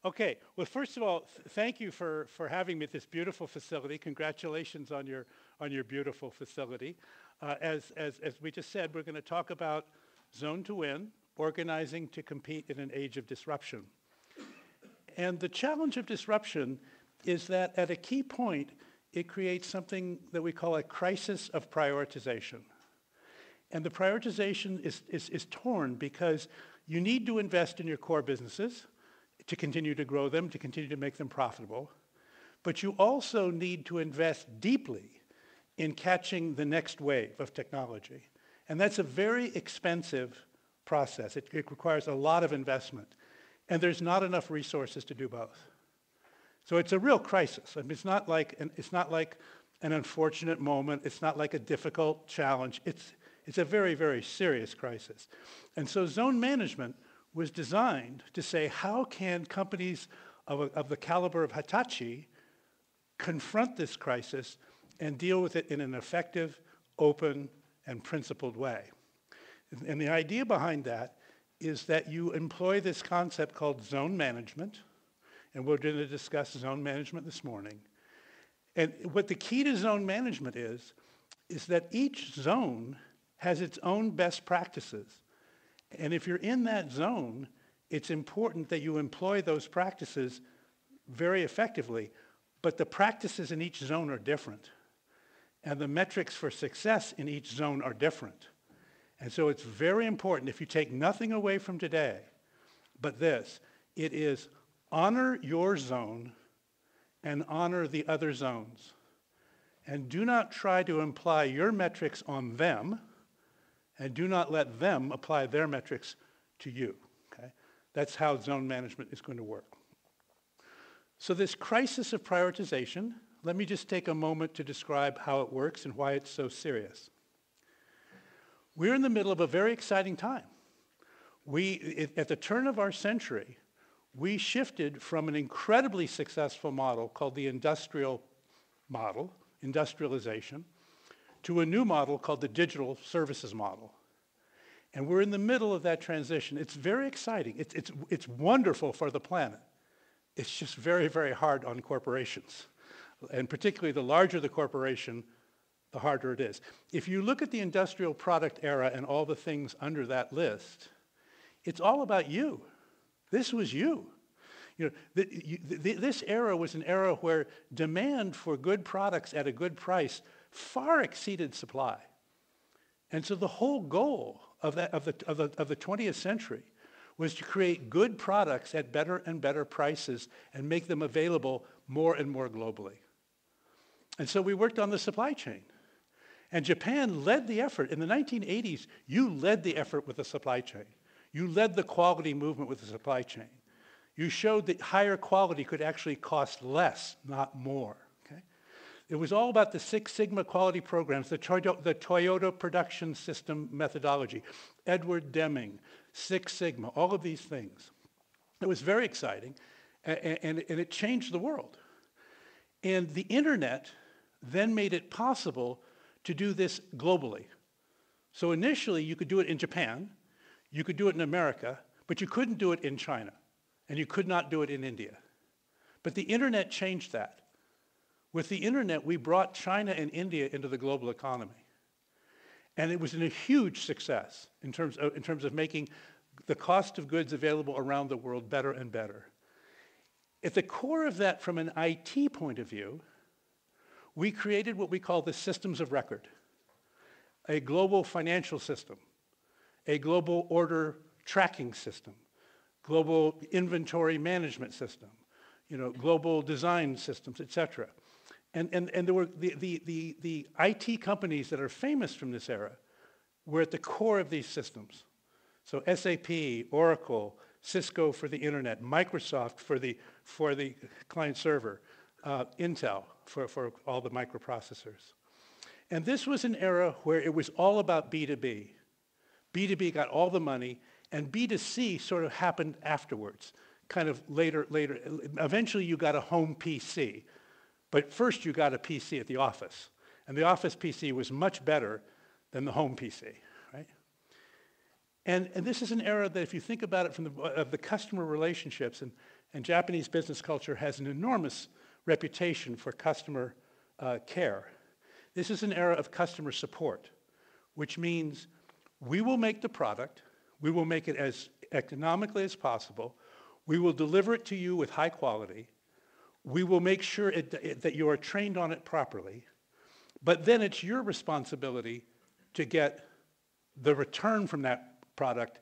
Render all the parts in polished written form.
Okay, well, first of all, thank you for having me at this beautiful facility. Congratulations on your beautiful facility. As we just said, we're going to talk about Zone to Win, organizing to compete in an age of disruption. And the challenge of disruption is that at a key point, it creates something that we call a crisis of prioritization. And the prioritization is torn because you need to invest in your core businesses to continue to grow them, to continue to make them profitable. But you also need to invest deeply in catching the next wave of technology. And that's a very expensive process. It requires a lot of investment. And there's not enough resources to do both. So it's a real crisis. I mean, it's not like an unfortunate moment. It's not like a difficult challenge. It's a very, very serious crisis. And so zone management was designed to say, how can companies of the caliber of Hitachi confront this crisis and deal with it in an effective, open, and principled way? And the idea behind that is that you employ this concept called zone management, and we're going to discuss zone management this morning. And what the key to zone management is that each zone has its own best practices. And if you're in that zone, it's important that you employ those practices very effectively, but the practices in each zone are different. And the metrics for success in each zone are different. And so it's very important, if you take nothing away from today, but this, it is honor your zone and honor the other zones. And do not try to imply your metrics on them, and do not let them apply their metrics to you, okay? That's how zone management is going to work. So this crisis of prioritization, let me just take a moment to describe how it works and why it's so serious. We're in the middle of a very exciting time. At the turn of our century, we shifted from an incredibly successful model called the industrial model, industrialization, to a new model called the digital services model. And we're in the middle of that transition. It's very exciting. It's wonderful for the planet. It's just very, very hard on corporations. And particularly the larger the corporation, the harder it is. If you look at the industrial product era and all the things under that list, it's all about you. This was you. You know, this era was an era where demand for good products at a good price far exceeded supply. And so the whole goal of the 20th century was to create good products at better and better prices and make them available more and more globally. And so we worked on the supply chain. And Japan led the effort. In the 1980s, you led the effort with the supply chain. You led the quality movement with the supply chain. You showed that higher quality could actually cost less, not more. It was all about the Six Sigma quality programs, the Toyota production system methodology, Edward Deming, Six Sigma, all of these things. It was very exciting, and it changed the world. And the internet then made it possible to do this globally. So initially, you could do it in Japan, you could do it in America, but you couldn't do it in China, and you could not do it in India. But the internet changed that. With the internet, we brought China and India into the global economy. And it was a huge success in terms of making the cost of goods available around the world better and better. At the core of that, from an IT point of view, we created what we call the systems of record, a global financial system, a global order tracking system, global inventory management system, global design systems, et cetera. And there were the IT companies that are famous from this era were at the core of these systems. So SAP, Oracle, Cisco for the internet, Microsoft for the client server, Intel for all the microprocessors. And this was an era where it was all about B2B. B2B got all the money, and B2C sort of happened afterwards, kind of later. Eventually you got a home PC. But first you got a PC at the office. And the office PC was much better than the home PC, right? And this is an era that if you think about it from the customer relationships And Japanese business culture has an enormous reputation for customer care. This is an era of customer support, which means we will make the product, we will make it as economically as possible, we will deliver it to you with high quality, we will make sure that you are trained on it properly, but then it's your responsibility to get the return from that product.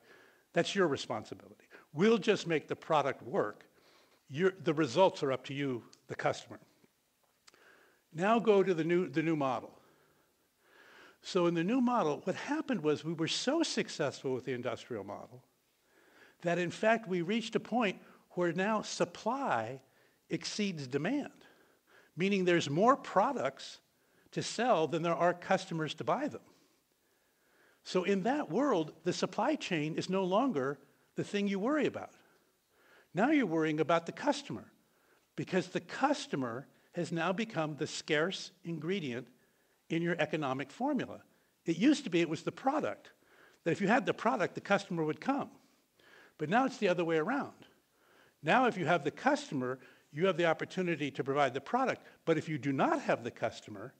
That's your responsibility. We'll just make the product work. The results are up to you, the customer. Now go to the new model. So in the new model, what happened was we were so successful with the industrial model that in fact we reached a point where now supply exceeds demand, meaning there's more products to sell than there are customers to buy them. So in that world, the supply chain is no longer the thing you worry about. Now you're worrying about the customer, because the customer has now become the scarce ingredient in your economic formula. It used to be it was the product, that if you had the product, the customer would come. But now it's the other way around. Now if you have the customer, you have the opportunity to provide the product. But if you do not have the customer,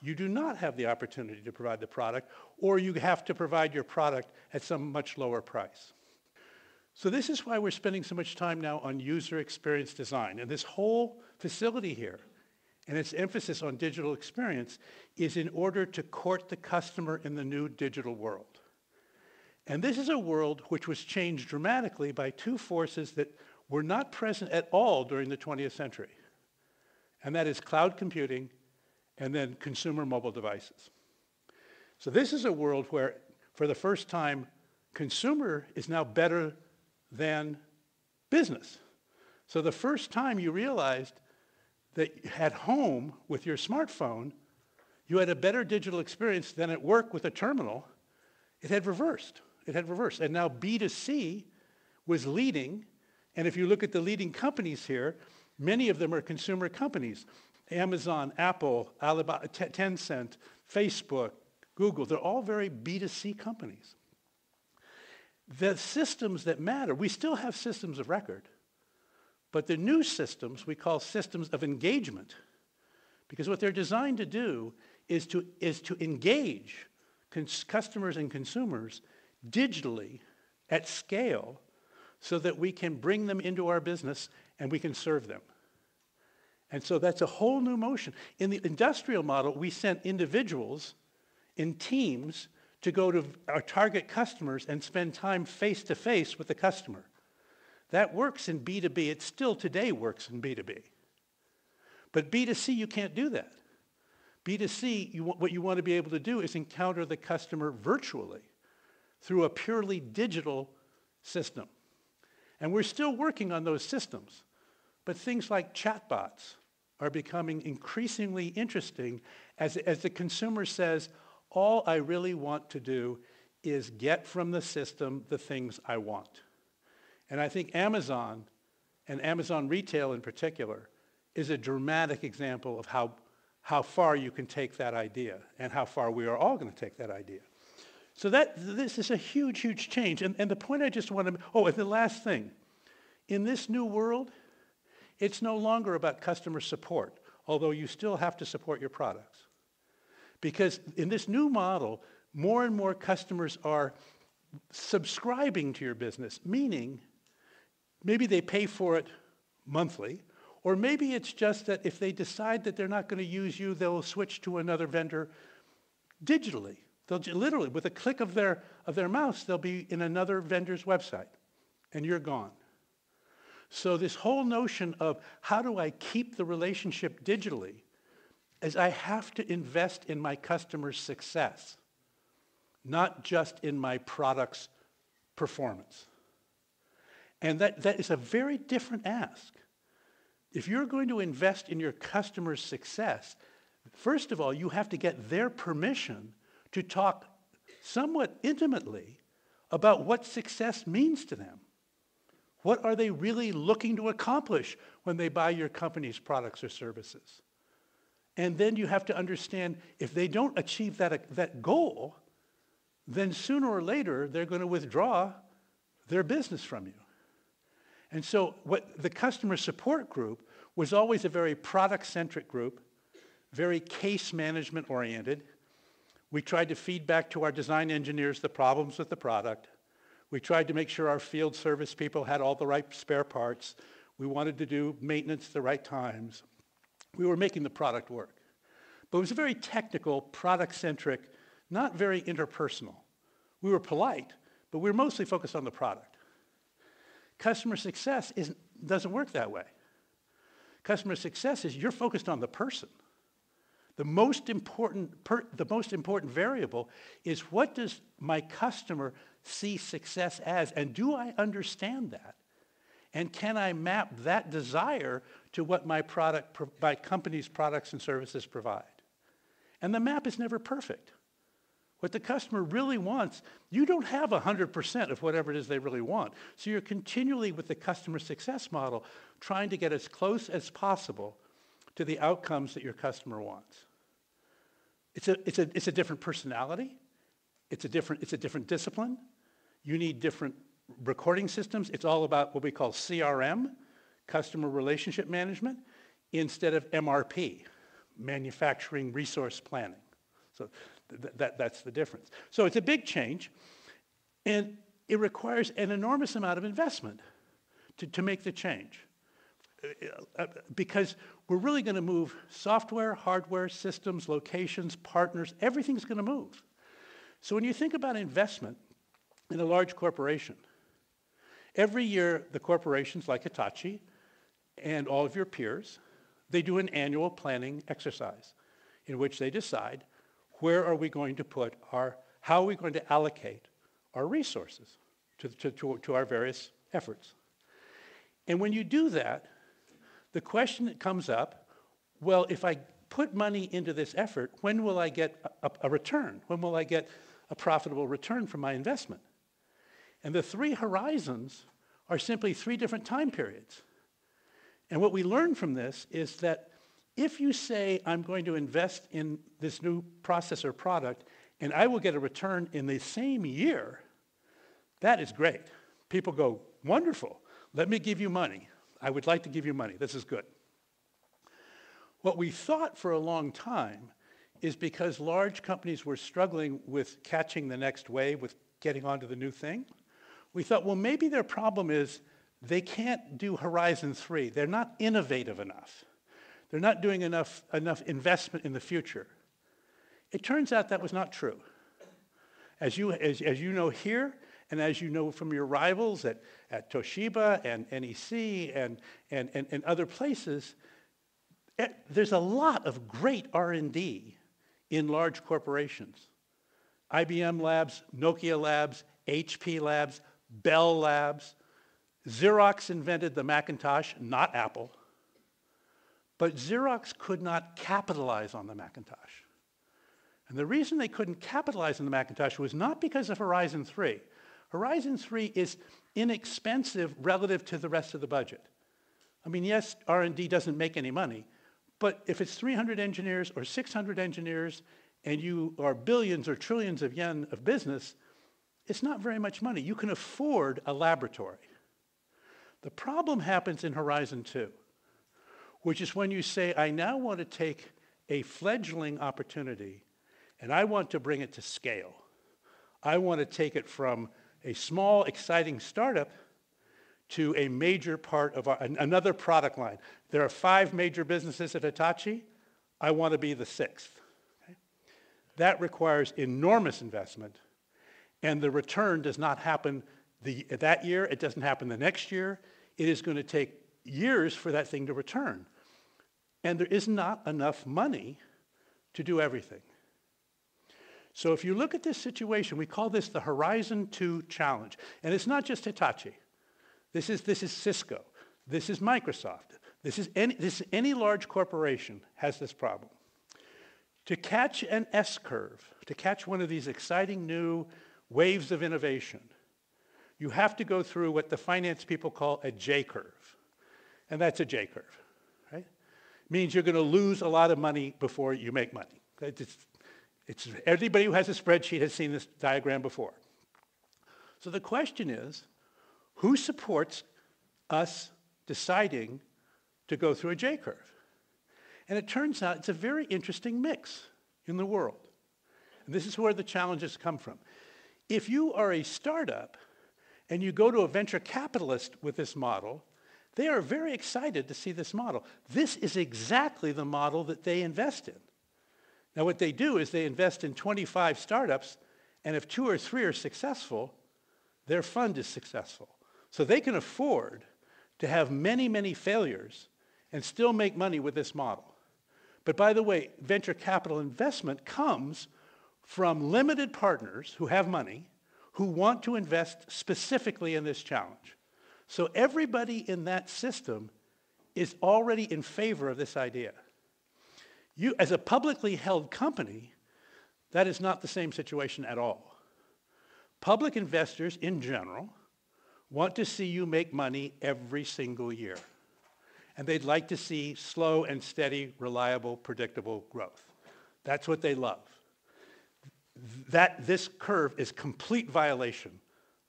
you do not have the opportunity to provide the product, or you have to provide your product at some much lower price. So this is why we're spending so much time now on user experience design. And this whole facility here, and its emphasis on digital experience, is in order to court the customer in the new digital world. And this is a world which was changed dramatically by two forces that were not present at all during the 20th century. And that is cloud computing and then consumer mobile devices. So this is a world where, for the first time, consumer is now better than business. So the first time you realized that at home with your smartphone, you had a better digital experience than at work with a terminal, it had reversed. It had reversed. And now B2C was leading. And if you look at the leading companies here, many of them are consumer companies. Amazon, Apple, Alibaba, Tencent, Facebook, Google, they're all very B2C companies. The systems that matter, we still have systems of record, but the new systems we call systems of engagement, because what they're designed to do is to engage customers and consumers digitally at scale so that we can bring them into our business and we can serve them. And so that's a whole new motion. In the industrial model, we sent individuals in teams to go to our target customers and spend time face-to-face with the customer. That works in B2B. It still today works in B2B. But B2C, you can't do that. B2C, what you want to be able to do is encounter the customer virtually through a purely digital system. And we're still working on those systems. But things like chatbots are becoming increasingly interesting as the consumer says, all I really want to do is get from the system the things I want. And I think Amazon, and Amazon retail in particular, is a dramatic example of how far you can take that idea and how far we are all going to take that idea. So this is a huge, huge change. And the point I just want to, and the last thing, in this new world, it's no longer about customer support, although you still have to support your products. Because in this new model, more and more customers are subscribing to your business, meaning maybe they pay for it monthly, or maybe it's just that if they decide that they're not going to use you, they'll switch to another vendor digitally. They'll literally, with a click of their mouse, they'll be in another vendor's website, and you're gone. So this whole notion of how do I keep the relationship digitally is I have to invest in my customer's success, not just in my product's performance. And that is a very different ask. If you're going to invest in your customer's success, first of all, you have to get their permission to talk somewhat intimately about what success means to them. What are they really looking to accomplish when they buy your company's products or services? And then you have to understand if they don't achieve that goal, then sooner or later they're going to withdraw their business from you. And so what the customer support group was always a very product-centric group, very case management oriented. We tried to feed back to our design engineers the problems with the product. We tried to make sure our field service people had all the right spare parts. We wanted to do maintenance at the right times. We were making the product work. But it was a very technical, product-centric, not very interpersonal. We were polite, but we were mostly focused on the product. Customer success doesn't work that way. Customer success is you're focused on the person. The most important variable is what does my customer see success as, and do I understand that? And can I map that desire to what my company's products and services provide? And the map is never perfect. What the customer really wants, you don't have 100% of whatever it is they really want. So you're continually, with the customer success model, trying to get as close as possible to the outcomes that your customer wants. It's a different personality. It's a different discipline. You need different recording systems. It's all about what we call CRM, customer relationship management, instead of MRP, manufacturing resource planning. So that's the difference. So it's a big change, and it requires an enormous amount of investment to make the change. Because we're really going to move software, hardware, systems, locations, partners, everything's going to move. So when you think about investment in a large corporation, every year the corporations like Hitachi and all of your peers, they do an annual planning exercise in which they decide where are we going to put how are we going to allocate our resources to our various efforts. And when you do that, the question that comes up, well, if I put money into this effort, when will I get a return? When will I get a profitable return from my investment? And the three horizons are simply three different time periods. And what we learn from this is that if you say, I'm going to invest in this new process or product, and I will get a return in the same year, that is great. People go, wonderful, let me give you money. I would like to give you money. This is good. What we thought for a long time is because large companies were struggling with catching the next wave, with getting onto the new thing, we thought, well, maybe their problem is they can't do Horizon 3. They're not innovative enough. They're not doing enough investment in the future. It turns out that was not true. As you know here, and as you know from your rivals at Toshiba and NEC and other places, there's a lot of great R&D in large corporations. IBM Labs, Nokia Labs, HP Labs, Bell Labs. Xerox invented the Macintosh, not Apple. But Xerox could not capitalize on the Macintosh. And the reason they couldn't capitalize on the Macintosh was not because of Horizon 3. Horizon 3 is inexpensive relative to the rest of the budget. I mean, yes, R&D doesn't make any money, but if it's 300 engineers or 600 engineers and you are billions or trillions of yen of business, it's not very much money. You can afford a laboratory. The problem happens in Horizon 2, which is when you say, I now want to take a fledgling opportunity and I want to bring it to scale. I want to take it from a small, exciting startup to a major part of another product line. There are 5 major businesses at Hitachi. I want to be the 6th. Okay? That requires enormous investment, and the return does not happen that year. It doesn't happen the next year. It is going to take years for that thing to return. And there is not enough money to do everything. So if you look at this situation, we call this the Horizon 2 challenge. And it's not just Hitachi. This is Cisco. This is Microsoft. This is any large corporation has this problem. To catch an S-curve, to catch one of these exciting new waves of innovation, you have to go through what the finance people call a J-curve. And that's a J-curve, right? It means you're going to lose a lot of money before you make money. Everybody who has a spreadsheet has seen this diagram before. So the question is, who supports us deciding to go through a J-curve. And it turns out it's a very interesting mix in the world. And this is where the challenges come from. If you are a startup and you go to a venture capitalist with this model, they are very excited to see this model. This is exactly the model that they invest in. Now what they do is they invest in 25 startups, and if 2 or 3 are successful, their fund is successful. So they can afford to have many, many failures and still make money with this model. But by the way, venture capital investment comes from limited partners who have money, who want to invest specifically in this challenge. So everybody in that system is already in favor of this idea. You, as a publicly held company, that is not the same situation at all. Public investors, in general, want to see you make money every single year. And they'd like to see slow and steady, reliable, predictable growth. That's what they love. This curve is complete violation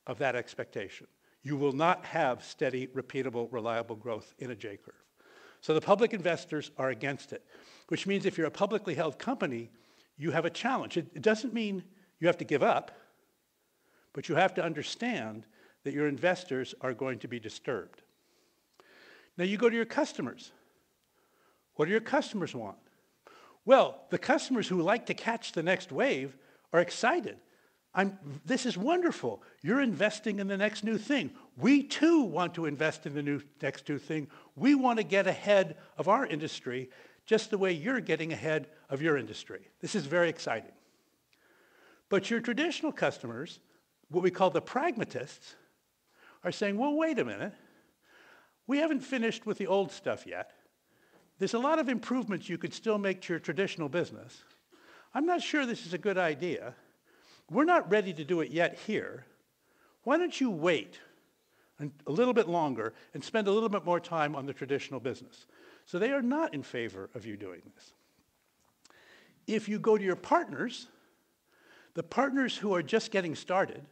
of that expectation. You will not have steady, repeatable, reliable growth in a J-curve. So the public investors are against it, which means if you're a publicly held company, you have a challenge. It doesn't mean you have to give up, but you have to understand that your investors are going to be disturbed. Now you go to your customers. What do your customers want? Well, the customers who like to catch the next wave are excited. This is wonderful. You're investing in the next new thing. We too want to invest in the next new thing. We want to get ahead of our industry just the way you're getting ahead of your industry. This is very exciting. But your traditional customers, what we call the pragmatists, are saying, well, wait a minute. We haven't finished with the old stuff yet. There's a lot of improvements you could still make to your traditional business. I'm not sure this is a good idea. We're not ready to do it yet here. Why don't you wait a little bit longer and spend a little bit more time on the traditional business? So they are not in favor of you doing this. If you go to your partners, the partners who are just getting started,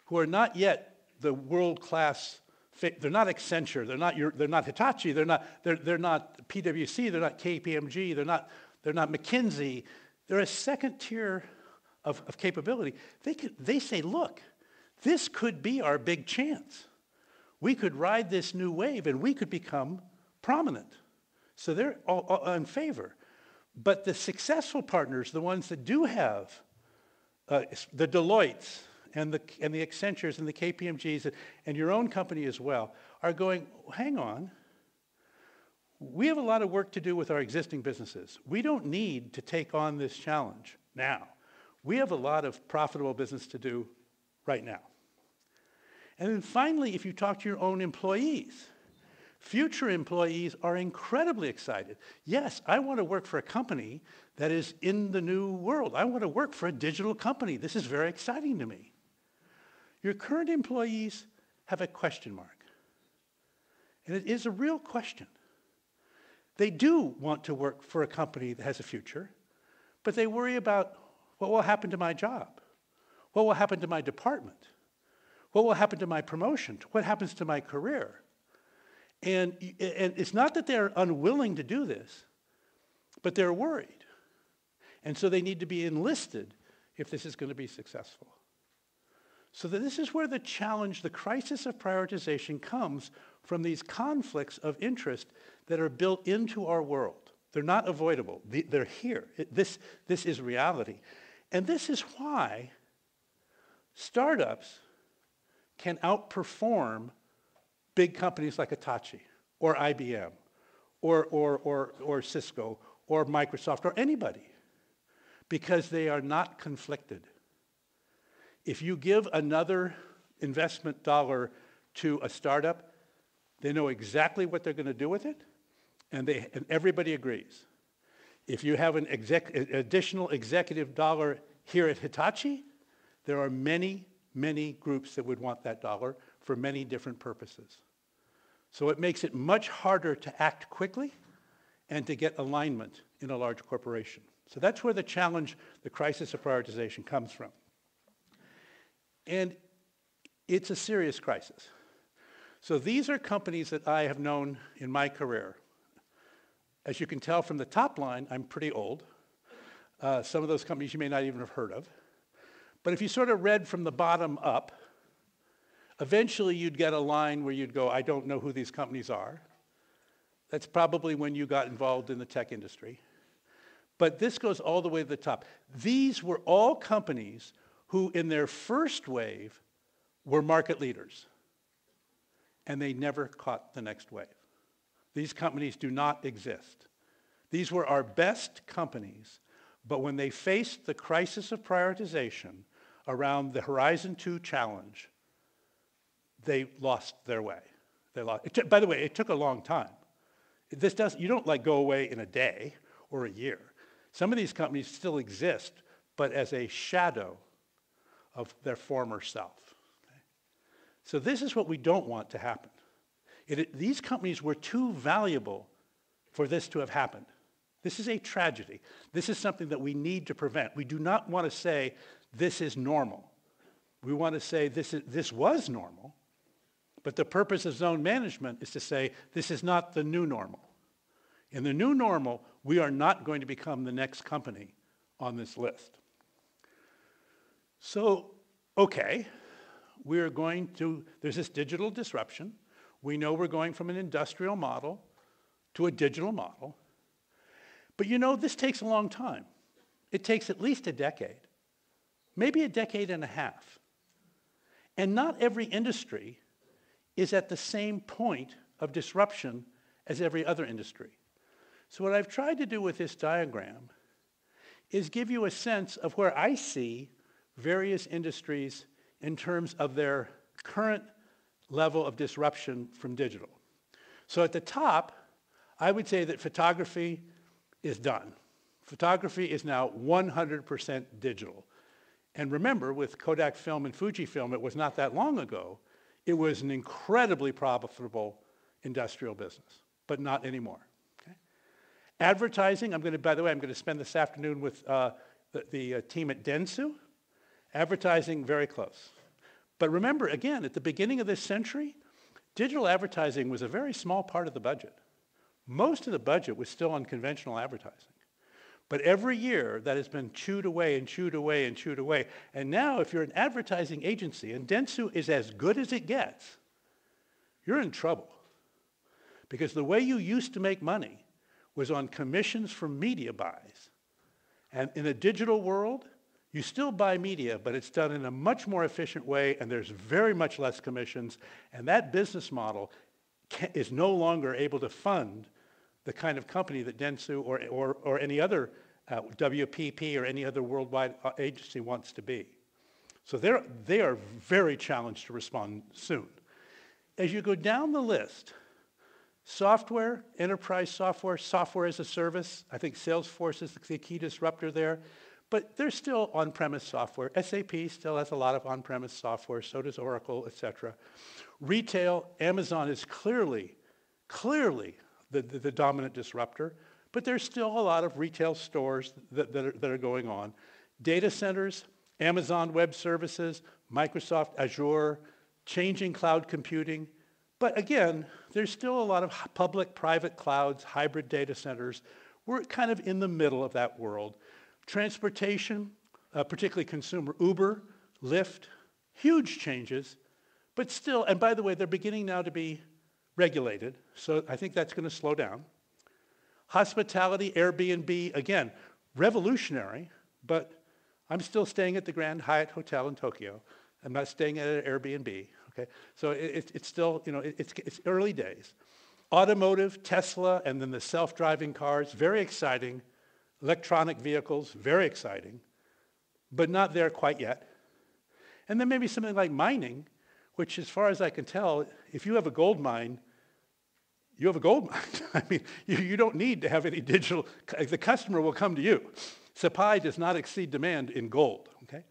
who are not yet the world-class, they're not Accenture, they're not Hitachi, they're not PwC, they're not KPMG, they're not McKinsey. They're a second tier of capability. They say, look, this could be our big chance. We could ride this new wave and we could become prominent. So they're all in favor. But the successful partners, the ones that do have the Deloittes and the Accentures and the KPMGs and your own company as well, are going, hang on. We have a lot of work to do with our existing businesses. We don't need to take on this challenge now. We have a lot of profitable business to do right now. And then finally, if you talk to your own employees, future employees are incredibly excited. Yes, I want to work for a company that is in the new world. I want to work for a digital company. This is very exciting to me. Your current employees have a question mark. And it is a real question. They do want to work for a company that has a future, but they worry about what will happen to my job? What will happen to my department? What will happen to my promotion? What happens to my career? And it's not that they're unwilling to do this, but they're worried. And so they need to be enlisted if this is going to be successful. So that this is where the challenge, the crisis of prioritization comes from these conflicts of interest that are built into our world. They're not avoidable. They're here. This is reality. And this is why startups can outperform big companies like Hitachi or IBM or Cisco or Microsoft or anybody, because they are not conflicted. If you give another investment dollar to a startup, they know exactly what they're going to do with it, and everybody agrees. If you have an additional executive dollar here at Hitachi, there are many, many groups that would want that dollar for many different purposes. So it makes it much harder to act quickly and to get alignment in a large corporation. So that's where the challenge, the crisis of prioritization comes from. And it's a serious crisis. So these are companies that I have known in my career. As you can tell from the top line, I'm pretty old. Some of those companies you may not even have heard of. But if you sort of read from the bottom up, eventually you'd get a line where you'd go, I don't know who these companies are. That's probably when you got involved in the tech industry. But this goes all the way to the top. These were all companies who in their first wave were market leaders. And they never caught the next wave. These companies do not exist. These were our best companies, but when they faced the crisis of prioritization around the Horizon 2 challenge, they lost their way. By the way, it took a long time. You don't like go away in a day or a year. Some of these companies still exist, but as a shadow of their former self. Okay? So this is what we don't want to happen. These companies were too valuable for this to have happened. This is a tragedy. This is something that we need to prevent. We do not want to say this is normal. We want to say this was normal, but the purpose of zone management is to say this is not the new normal. In the new normal, we are not going to become the next company on this list. So, okay, there's this digital disruption. We know we're going from an industrial model to a digital model. But you know, this takes a long time. It takes at least a decade, maybe a decade and a half. And not every industry is at the same point of disruption as every other industry. So what I've tried to do with this diagram is give you a sense of where I see various industries in terms of their current level of disruption from digital. So at the top, I would say that photography is done. Photography is now 100% digital. And remember, with Kodak film and Fujifilm, it was not that long ago, it was an incredibly profitable industrial business, but not anymore. Okay? Advertising, by the way, I'm going to spend this afternoon with the team at Dentsu. Advertising, very close. But remember, again, at the beginning of this century, digital advertising was a very small part of the budget. Most of the budget was still on conventional advertising. But every year, that has been chewed away and chewed away and chewed away. And now, if you're an advertising agency, and Dentsu is as good as it gets, you're in trouble. Because the way you used to make money was on commissions from media buys. And in a digital world, you still buy media, but it's done in a much more efficient way, and there's very much less commissions. And that business model is no longer able to fund the kind of company that Dentsu or any other WPP or any other worldwide agency wants to be. So they are very challenged to respond soon. As you go down the list, software, enterprise software, software as a service, I think Salesforce is the key disruptor there. But there's still on-premise software. SAP still has a lot of on-premise software, so does Oracle, et cetera. Retail, Amazon is clearly the dominant disruptor, but there's still a lot of retail stores that are going on. Data centers, Amazon Web Services, Microsoft Azure, changing cloud computing. But again, there's still a lot of public-private clouds, hybrid data centers. We're kind of in the middle of that world. Transportation, particularly consumer, Uber, Lyft, huge changes, but still, and by the way, they're beginning now to be regulated, so I think that's going to slow down. Hospitality, Airbnb, again, revolutionary, but I'm still staying at the Grand Hyatt Hotel in Tokyo. I'm not staying at an Airbnb, okay? So it's still, it's early days. Automotive, Tesla, and then the self-driving cars, very exciting. Electronic vehicles, very exciting, but not there quite yet. And then maybe something like mining, which as far as I can tell, if you have a gold mine, you have a gold mine. I mean, you don't need to have any digital, the customer will come to you. Supply does not exceed demand in gold, okay?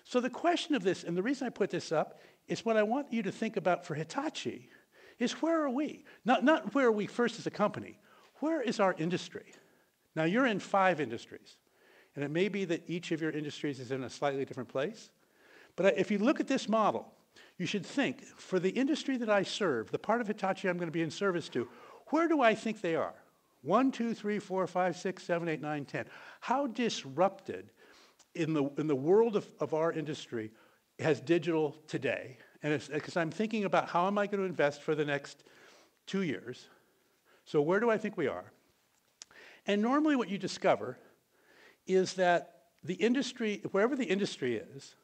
So the question of this, and the reason I put this up, is what I want you to think about for Hitachi, is where are we? Not where are we first as a company, where is our industry? Now, you're in 5 industries, and it may be that each of your industries is in a slightly different place. But if you look at this model, you should think, for the industry that I serve, the part of Hitachi I'm going to be in service to, where do I think they are? 1, 2, 3, 4, 5, 6, 7, 8, 9, 10. How disrupted in the world of our industry has digital today? And because I'm thinking about how am I going to invest for the next 2 years. So where do I think we are? And normally what you discover is that the industry, wherever the industry is,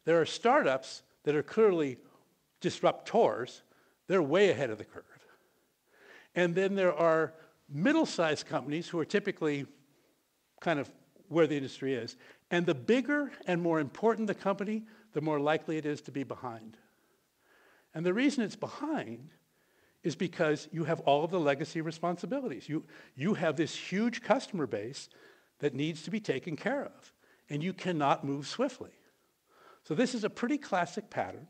there are startups that are clearly disruptors. They're way ahead of the curve. And then there are middle-sized companies who are typically kind of where the industry is. And the bigger and more important the company, the more likely it is to be behind. And the reason it's behind is because you have all of the legacy responsibilities. You have this huge customer base that needs to be taken care of, and you cannot move swiftly. So this is a pretty classic pattern.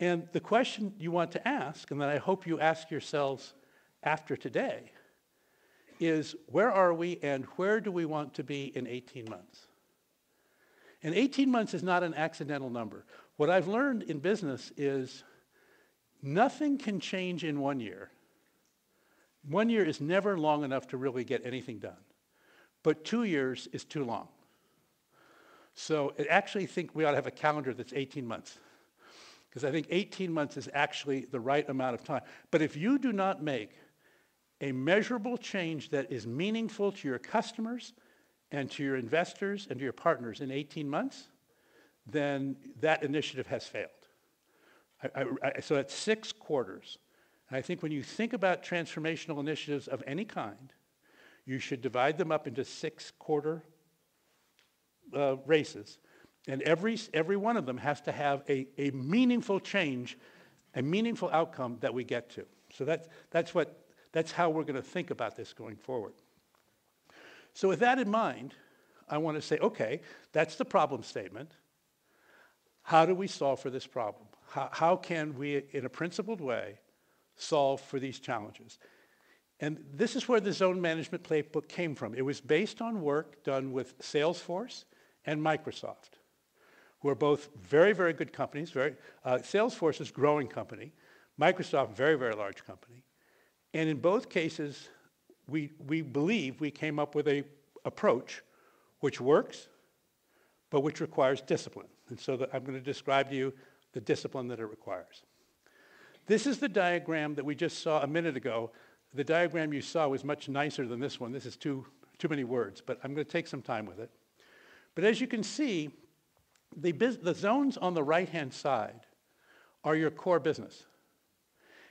And the question you want to ask, and that I hope you ask yourselves after today, is where are we and where do we want to be in 18 months? And 18 months is not an accidental number. What I've learned in business is nothing can change in 1 year. 1 year is never long enough to really get anything done. But 2 years is too long. So I actually think we ought to have a calendar that's 18 months. Because I think 18 months is actually the right amount of time. But if you do not make a measurable change that is meaningful to your customers and to your investors and to your partners in 18 months, then that initiative has failed. So that's 6 quarters. And I think when you think about transformational initiatives of any kind, you should divide them up into 6-quarter races. And every one of them has to have a meaningful change, a meaningful outcome that we get to. So that's how we're going to think about this going forward. So with that in mind, I want to say, okay, that's the problem statement. How do we solve for this problem? How can we, in a principled way, solve for these challenges? And this is where the zone management playbook came from. It was based on work done with Salesforce and Microsoft, who are both very, very good companies. Salesforce is a growing company. Microsoft, very, very large company. And in both cases, we believe we came up with an approach which works, but which requires discipline. And so I'm going to describe to you the discipline that it requires. This is the diagram that we just saw a minute ago. The diagram you saw was much nicer than this one. This is too many words, but I'm going to take some time with it. But as you can see, the zones on the right-hand side are your core business.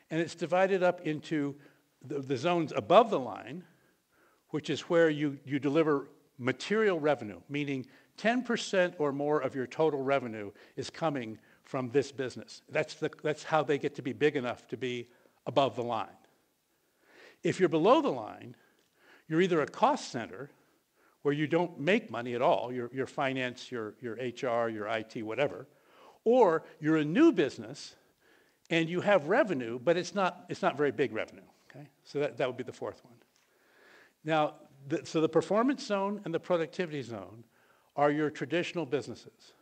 And it's divided up into the zones above the line, which is where you deliver material revenue, meaning 10% or more of your total revenue is coming from this business. That's how they get to be big enough to be above the line. If you're below the line, you're either a cost center, where you don't make money at all, your finance, your HR, your IT, whatever, or you're a new business and you have revenue, but it's not very big revenue. Okay? So that would be the fourth one. Now, so the performance zone and the productivity zone are your traditional businesses.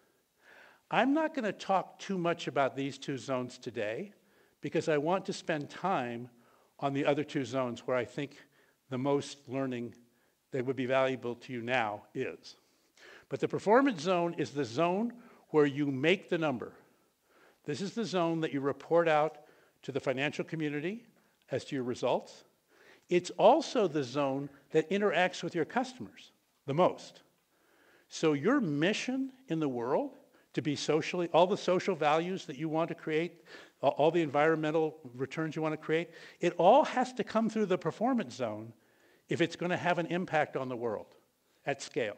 I'm not going to talk too much about these 2 zones today because I want to spend time on the other 2 zones where I think the most learning that would be valuable to you now is. But the performance zone is the zone where you make the number. This is the zone that you report out to the financial community as to your results. It's also the zone that interacts with your customers the most. So your mission in the world to be socially, all the social values that you want to create, all the environmental returns you want to create, it all has to come through the performance zone if it's going to have an impact on the world at scale.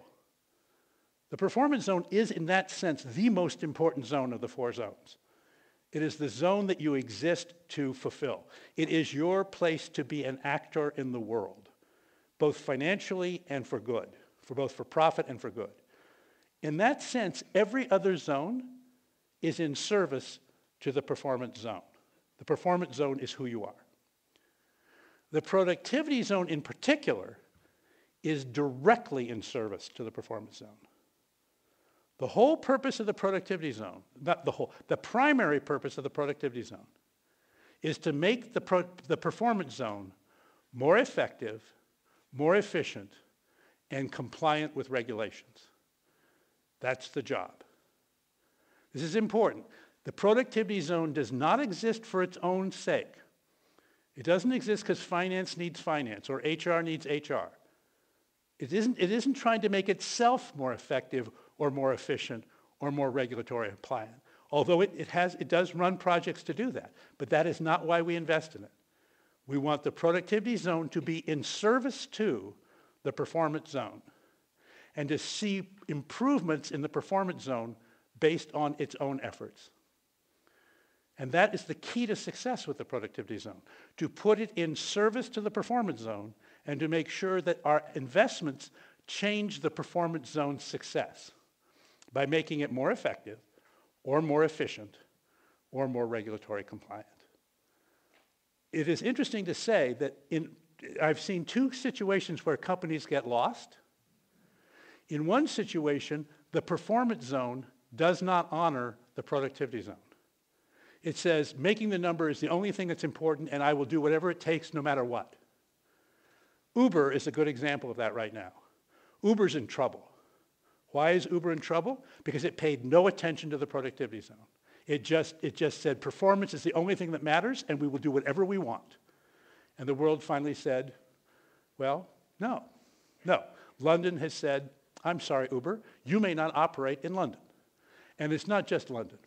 The performance zone is, in that sense, the most important zone of the 4 zones. It is the zone that you exist to fulfill. It is your place to be an actor in the world, both financially and for good, both for profit and for good. In that sense, every other zone is in service to the performance zone. The performance zone is who you are. The productivity zone in particular is directly in service to the performance zone. The whole purpose of the productivity zone, not the whole, the primary purpose of the productivity zone is to make the performance zone more effective, more efficient, and compliant with regulations. That's the job. This is important. The productivity zone does not exist for its own sake. It doesn't exist because finance needs finance or HR needs HR. It isn't trying to make itself more effective or more efficient or more regulatory compliant, although it does run projects to do that. But that is not why we invest in it. We want the productivity zone to be in service to the performance zone and to see improvements in the performance zone based on its own efforts. And that is the key to success with the productivity zone, to put it in service to the performance zone and to make sure that our investments change the performance zone's success by making it more effective or more efficient or more regulatory compliant. It is interesting to say that I've seen two situations where companies get lost. In one situation, the performance zone does not honor the productivity zone. It says, making the number is the only thing that's important, and I will do whatever it takes no matter what. Uber is a good example of that right now. Uber's in trouble. Why is Uber in trouble? Because it paid no attention to the productivity zone. It just said performance is the only thing that matters, and we will do whatever we want. And the world finally said, well, no. London has said, I'm sorry, Uber, you may not operate in London. And it's not just London.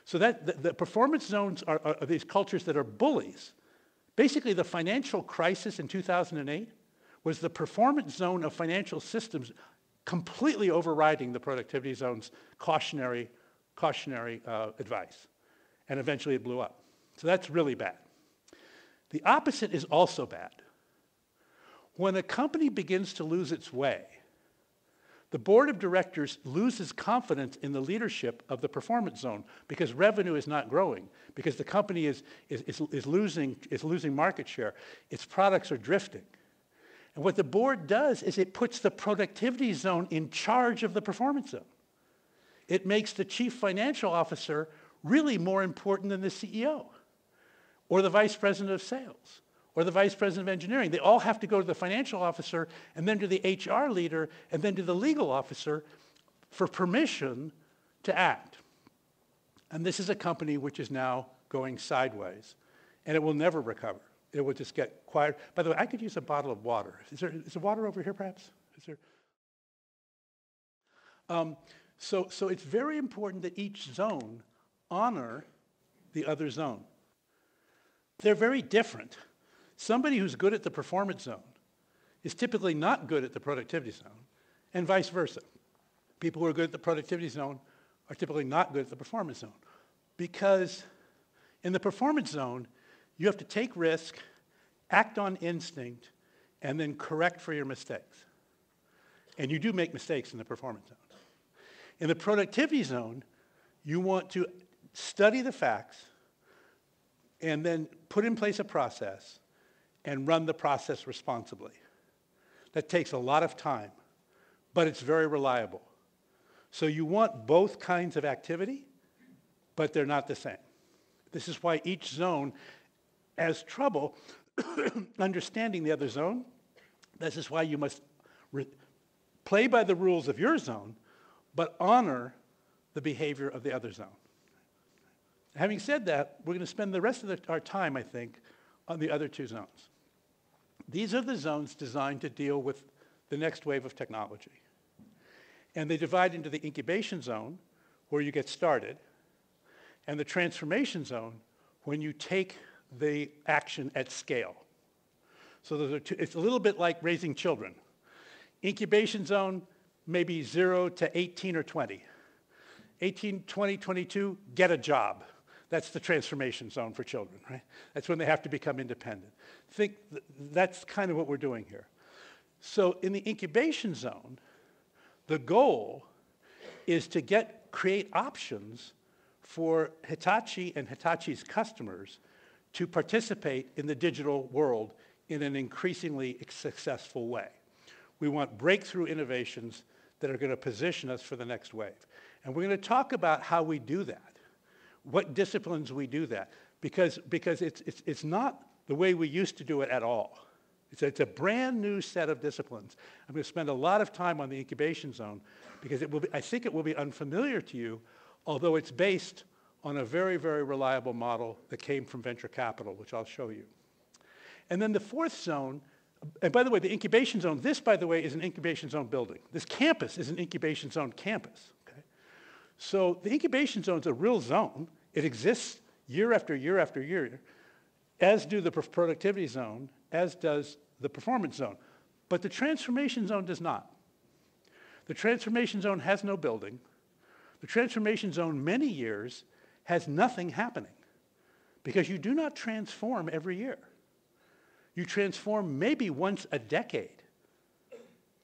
So that the performance zones are these cultures that are bullies. Basically, the financial crisis in 2008 was the performance zone of financial systems completely overriding the productivity zone's cautionary advice. And eventually it blew up. So that's really bad. The opposite is also bad. When a company begins to lose its way, the board of directors loses confidence in the leadership of the performance zone because revenue is not growing, because the company is losing market share. Its products are drifting. And what the board does is it puts the productivity zone in charge of the performance zone. It makes the chief financial officer really more important than the CEO or the vice president of sales or the vice president of engineering. They all have to go to the financial officer and then to the HR leader and then to the legal officer for permission to act. And this is a company which is now going sideways, and it will never recover. It will just get quiet. By the way, I could use a bottle of water. Is there water over here, perhaps? Is there? So it's very important that each zone honor the other zone. They're very different. Somebody who's good at the performance zone is typically not good at the productivity zone, and vice versa. People who are good at the productivity zone are typically not good at the performance zone, because in the performance zone, you have to take risk, act on instinct, and then correct for your mistakes. And you do make mistakes in the performance zone. In the productivity zone, you want to study the facts and then put in place a process and run the process responsibly. That takes a lot of time, but it's very reliable. So you want both kinds of activity, but they're not the same. This is why each zone has trouble understanding the other zone. This is why you must play by the rules of your zone, but honor the behavior of the other zone. Having said that, we're going to spend the rest of our time, I think, on the other two zones. These are the zones designed to deal with the next wave of technology. And they divide into the incubation zone, where you get started, and the transformation zone, when you take the action at scale. So those are two, it's a little bit like raising children. Incubation zone, maybe 0 to 18 or 20. 18, 20, 22, get a job. That's the transformation zone for children, right? That's when they have to become independent. That's kind of what we're doing here. So in the incubation zone, the goal is to create options for Hitachi and Hitachi's customers to participate in the digital world in an increasingly successful way. We want breakthrough innovations that are going to position us for the next wave. And we're going to talk about how we do that, what disciplines we do that, because it's not the way we used to do it at all. It's a brand new set of disciplines. I'm going to spend a lot of time on the incubation zone because I think it will be unfamiliar to you, although it's based on a very, very reliable model that came from venture capital, which I'll show you. And then the fourth zone, and by the way, the incubation zone, this, by the way, is an incubation zone building. This campus is an incubation zone campus. Okay? So the incubation zone is a real zone. It exists year after year after year, as do the productivity zone, as does the performance zone. But the transformation zone does not. The transformation zone has no building. The transformation zone, many years, has nothing happening because you do not transform every year. You transform maybe once a decade,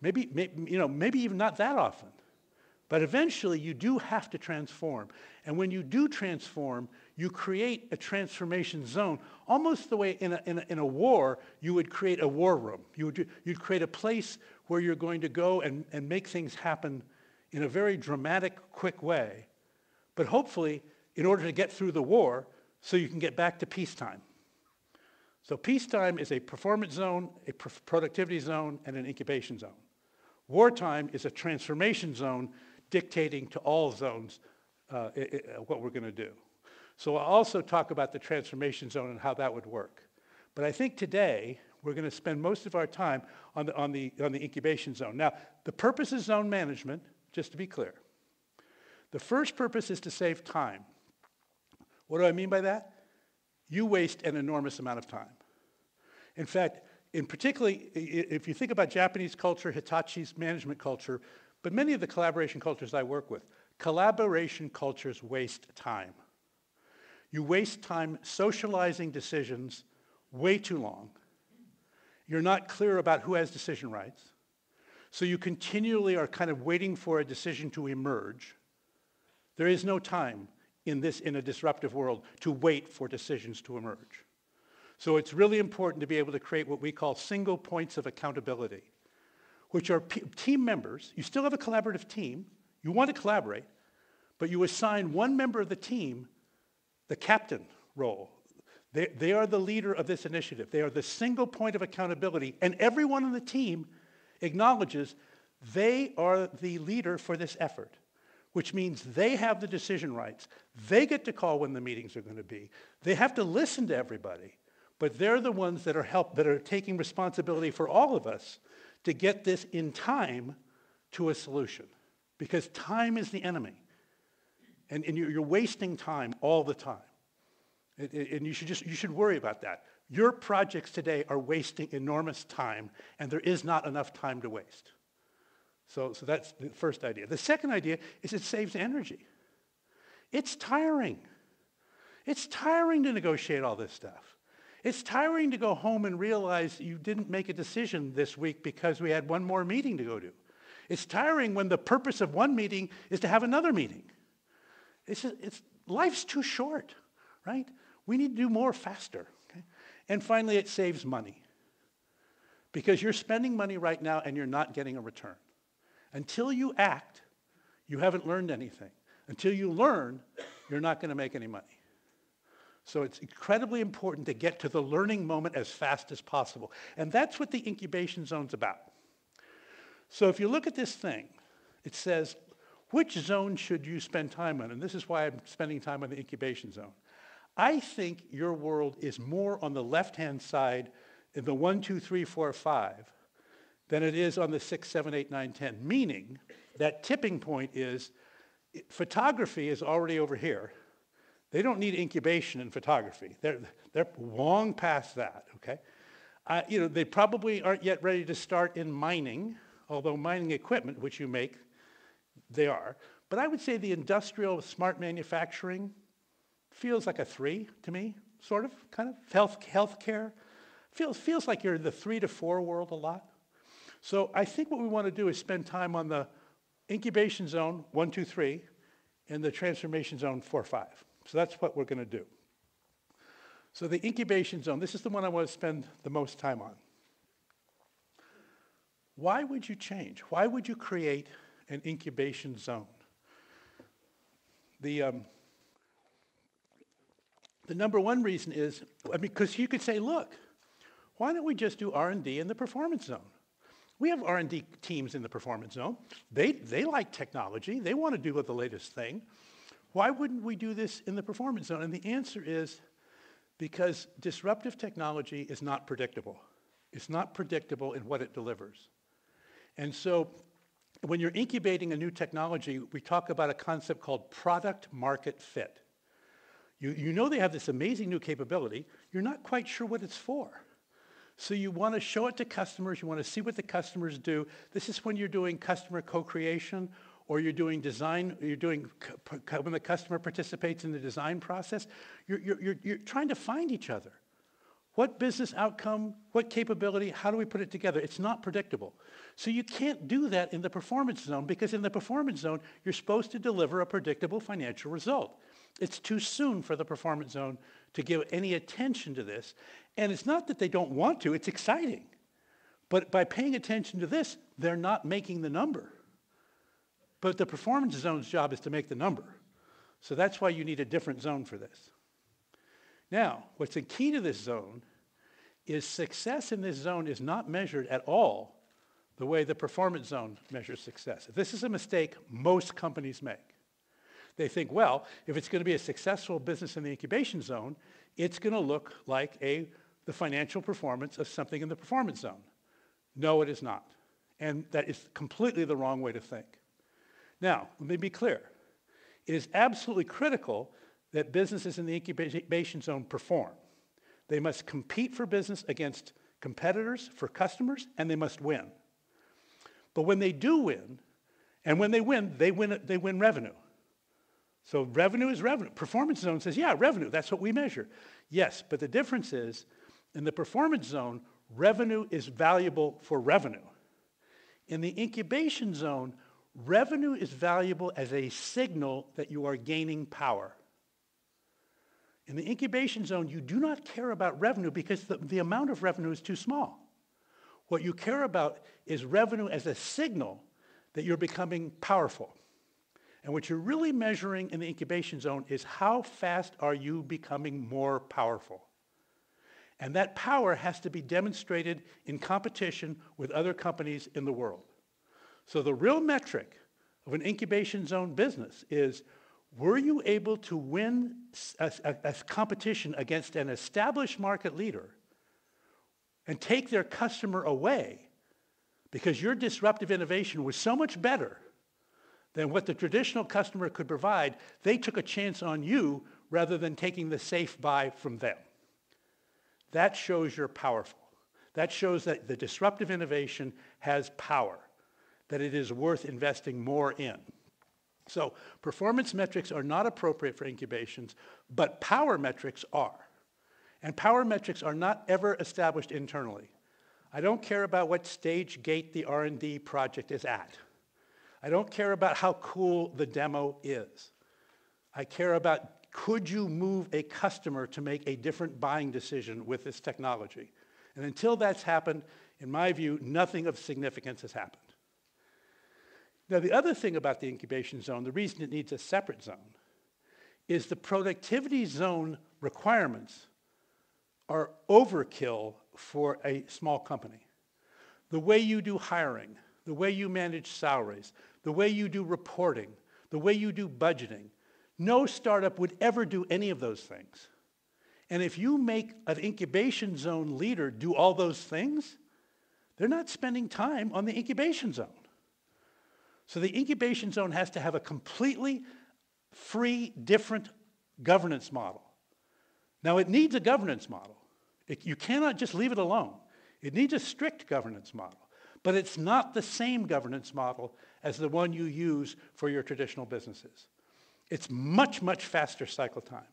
maybe even not that often. But eventually, you do have to transform. And when you do transform, you create a transformation zone, almost the way in a war, you would create a war room. You'd create a place where you're going to go and make things happen in a very dramatic, quick way. But hopefully, in order to get through the war, so you can get back to peacetime. So peacetime is a performance zone, a productivity zone, and an incubation zone. Wartime is a transformation zone dictating to all zones what we're going to do. So I'll also talk about the transformation zone and how that would work. But I think today we're going to spend most of our time on the incubation zone. Now, the purpose is zone management, just to be clear. The first purpose is to save time. What do I mean by that? You waste an enormous amount of time. In fact, particularly, if you think about Japanese culture, Hitachi's management culture, but many of the collaboration cultures I work with, collaboration cultures waste time. You waste time socializing decisions way too long. You're not clear about who has decision rights. So you continually are kind of waiting for a decision to emerge. There is no time in a disruptive world to wait for decisions to emerge. So it's really important to be able to create what we call single points of accountability, which are team members. You still have a collaborative team. You want to collaborate, but you assign one member of the team the captain role. They are the leader of this initiative. They are the single point of accountability, and everyone on the team acknowledges they are the leader for this effort, which means they have the decision rights. They get to call when the meetings are going to be. They have to listen to everybody, but they're the ones that are taking responsibility for all of us to get this in time to a solution, because time is the enemy, and you're wasting time all the time. And you should worry about that. Your projects today are wasting enormous time, and there is not enough time to waste. So that's the first idea. The second idea is it saves energy. It's tiring. It's tiring to negotiate all this stuff. It's tiring to go home and realize you didn't make a decision this week because we had one more meeting to go to. It's tiring when the purpose of one meeting is to have another meeting. Life's too short, right? We need to do more faster. Okay? And finally, it saves money. Because you're spending money right now and you're not getting a return. Until you act, you haven't learned anything. Until you learn, you're not going to make any money. So it's incredibly important to get to the learning moment as fast as possible. And that's what the incubation zone's about. So if you look at this thing, it says, which zone should you spend time on? And this is why I'm spending time on the incubation zone. I think your world is more on the left-hand side in the 1, 2, 3, 4, 5 than it is on the 6, 7, 8, 9, 10, meaning that tipping point is photography is already over here. They don't need incubation in photography. They're long past that, okay? They probably aren't yet ready to start in mining, although mining equipment, which you make, they are. But I would say the industrial smart manufacturing feels like a 3 to me, sort of, kind of. Healthcare feels like you're in the 3 to 4 world a lot. So I think what we want to do is spend time on the incubation zone, 1, 2, 3, and the transformation zone, 4, 5. So that's what we're going to do. So the incubation zone, this is the one I want to spend the most time on. Why would you change? Why would you create an incubation zone? the number one reason is, because you could say, look, why don't we just do R&D in the performance zone? We have R&D teams in the performance zone. They like technology. They want to do the latest thing. Why wouldn't we do this in the performance zone? And the answer is because disruptive technology is not predictable. It's not predictable in what it delivers. And so when you're incubating a new technology, we talk about a concept called product market fit. You know they have this amazing new capability. You're not quite sure what it's for. So you want to show it to customers. You want to see what the customers do. This is when you're doing customer co-creation, or you're doing design, when the customer participates in the design process. You're trying to find each other. What business outcome, what capability, how do we put it together? It's not predictable. So you can't do that in the performance zone, because in the performance zone, you're supposed to deliver a predictable financial result. It's too soon for the performance zone to give any attention to this. And it's not that they don't want to, it's exciting. But by paying attention to this, they're not making the number. But the performance zone's job is to make the number. So that's why you need a different zone for this. Now, what's the key to this zone is success in this zone is not measured at all the way the performance zone measures success. This is a mistake most companies make. They think, well, if it's going to be a successful business in the incubation zone, it's going to look like the financial performance of something in the performance zone. No, it is not. And that is completely the wrong way to think. Now, let me be clear. It is absolutely critical that businesses in the incubation zone perform. They must compete for business against competitors, for customers, and they must win. But when they do win, and when they win revenue. So revenue is revenue. Performance zone says, yeah, revenue, that's what we measure. Yes, but the difference is, in the performance zone, revenue is valuable for revenue. In the incubation zone, revenue is valuable as a signal that you are gaining power. In the incubation zone, you do not care about revenue because the amount of revenue is too small. What you care about is revenue as a signal that you're becoming powerful. And what you're really measuring in the incubation zone is how fast are you becoming more powerful. And that power has to be demonstrated in competition with other companies in the world. So the real metric of an incubation zone business is, were you able to win a competition against an established market leader and take their customer away because your disruptive innovation was so much better than what the traditional customer could provide? They took a chance on you rather than taking the safe buy from them. That shows you're powerful. That shows that the disruptive innovation has power, that it is worth investing more in. So performance metrics are not appropriate for incubations, but power metrics are. And power metrics are not ever established internally. I don't care about what stage gate the R&D project is at. I don't care about how cool the demo is. I care about, could you move a customer to make a different buying decision with this technology? And until that's happened, in my view, nothing of significance has happened. Now, the other thing about the incubation zone, the reason it needs a separate zone, is the productivity zone requirements are overkill for a small company. The way you do hiring, the way you manage salaries, the way you do reporting, the way you do budgeting, no startup would ever do any of those things. And if you make an incubation zone leader do all those things, they're not spending time on the incubation zone. So the incubation zone has to have a completely free, different governance model. Now, it needs a governance model. You cannot just leave it alone. It needs a strict governance model. But it's not the same governance model as the one you use for your traditional businesses. It's much, much faster cycle time.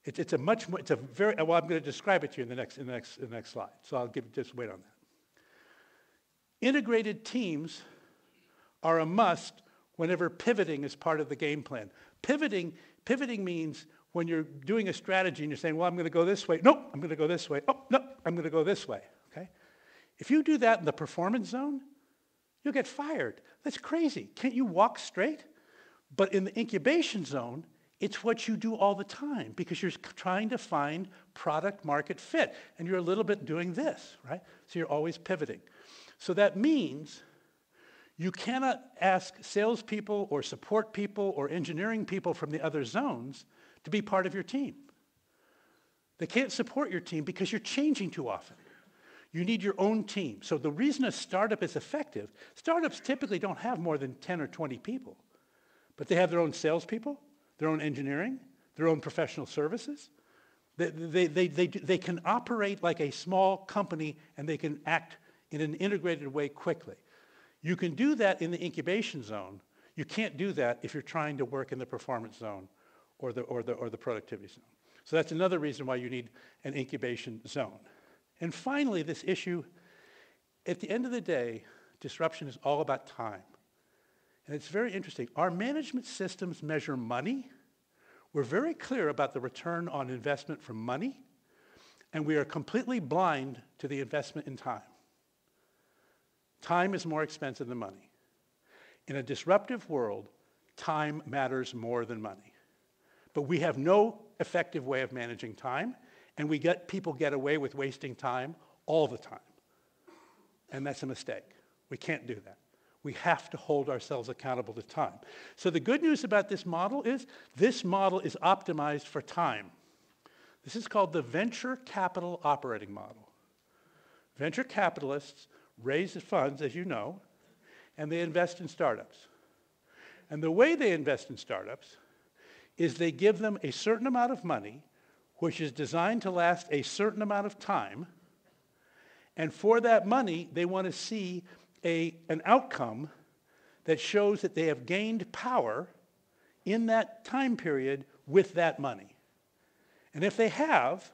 Well, I'm going to describe it to you in the next slide. So I'll just wait on that. Integrated teams are a must whenever pivoting is part of the game plan. Pivoting means when you're doing a strategy and you're saying, well, I'm going to go this way. Nope, I'm going to go this way. Oh, no, I'm going to go this way. Okay? If you do that in the performance zone, you'll get fired. That's crazy. Can't you walk straight? But in the incubation zone, it's what you do all the time because you're trying to find product market fit. And you're a little bit doing this, right? So you're always pivoting. So that means you cannot ask salespeople or support people or engineering people from the other zones to be part of your team. They can't support your team because you're changing too often. You need your own team. So the reason a startup is effective, startups typically don't have more than 10 or 20 people, but they have their own salespeople, their own engineering, their own professional services. They can operate like a small company and they can act in an integrated way quickly. You can do that in the incubation zone. You can't do that if you're trying to work in the performance zone or the productivity zone. So that's another reason why you need an incubation zone. And finally, this issue, at the end of the day, disruption is all about time. And it's very interesting. Our management systems measure money. We're very clear about the return on investment from money, and we are completely blind to the investment in time. Time is more expensive than money. In a disruptive world, time matters more than money. But we have no effective way of managing time, and people get away with wasting time all the time. And that's a mistake. We can't do that. We have to hold ourselves accountable to time. So the good news about this model is optimized for time. This is called the venture capital operating model. Venture capitalists raise the funds, as you know, and they invest in startups. And the way they invest in startups is they give them a certain amount of money, which is designed to last a certain amount of time, and for that money, they want to see an outcome that shows that they have gained power in that time period with that money. And if they have,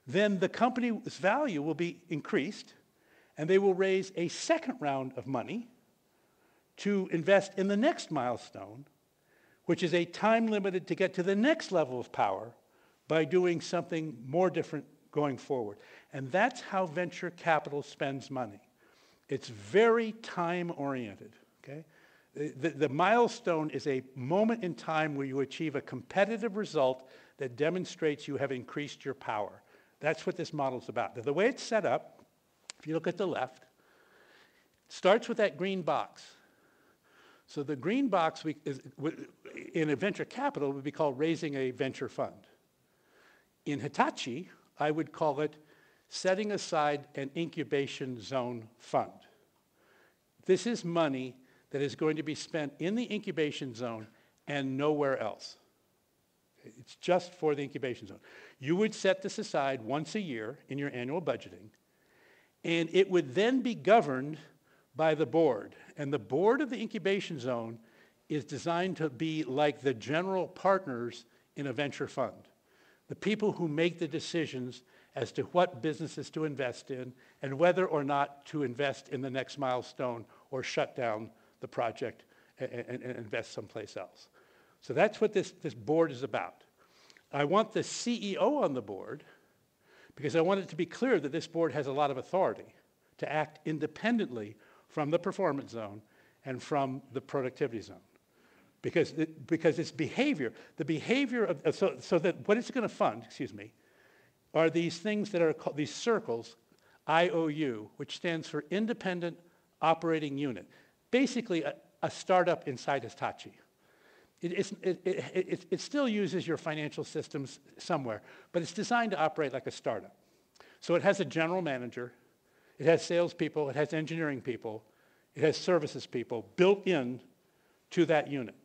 then the company's value will be increased, and they will raise a second round of money to invest in the next milestone, which is a time limited to get to the next level of power by doing something more different going forward. And that's how venture capital spends money. It's very time-oriented, okay? The milestone is a moment in time where you achieve a competitive result that demonstrates you have increased your power. That's what this model is about. Now, the way it's set up, if you look at the left, it starts with that green box. So the green box in a venture capital would be called raising a venture fund. In Hitachi, I would call it setting aside an incubation zone fund. This is money that is going to be spent in the incubation zone and nowhere else. It's just for the incubation zone. You would set this aside once a year in your annual budgeting, and it would then be governed by the board. And the board of the incubation zone is designed to be like the general partners in a venture fund. The people who make the decisions as to what businesses to invest in and whether or not to invest in the next milestone or shut down the project and invest someplace else. So that's what this board is about. I want the CEO on the board because I want it to be clear that this board has a lot of authority to act independently from the performance zone and from the productivity zone. Because its behavior, the behavior of, so that what it's going to fund, are these things that are called, these circles, IOU, which stands for Independent Operating Unit. Basically a startup inside Hitachi. It still uses your financial systems somewhere, but it's designed to operate like a startup. So it has a general manager, it has salespeople, it has engineering people, it has services people built in to that unit.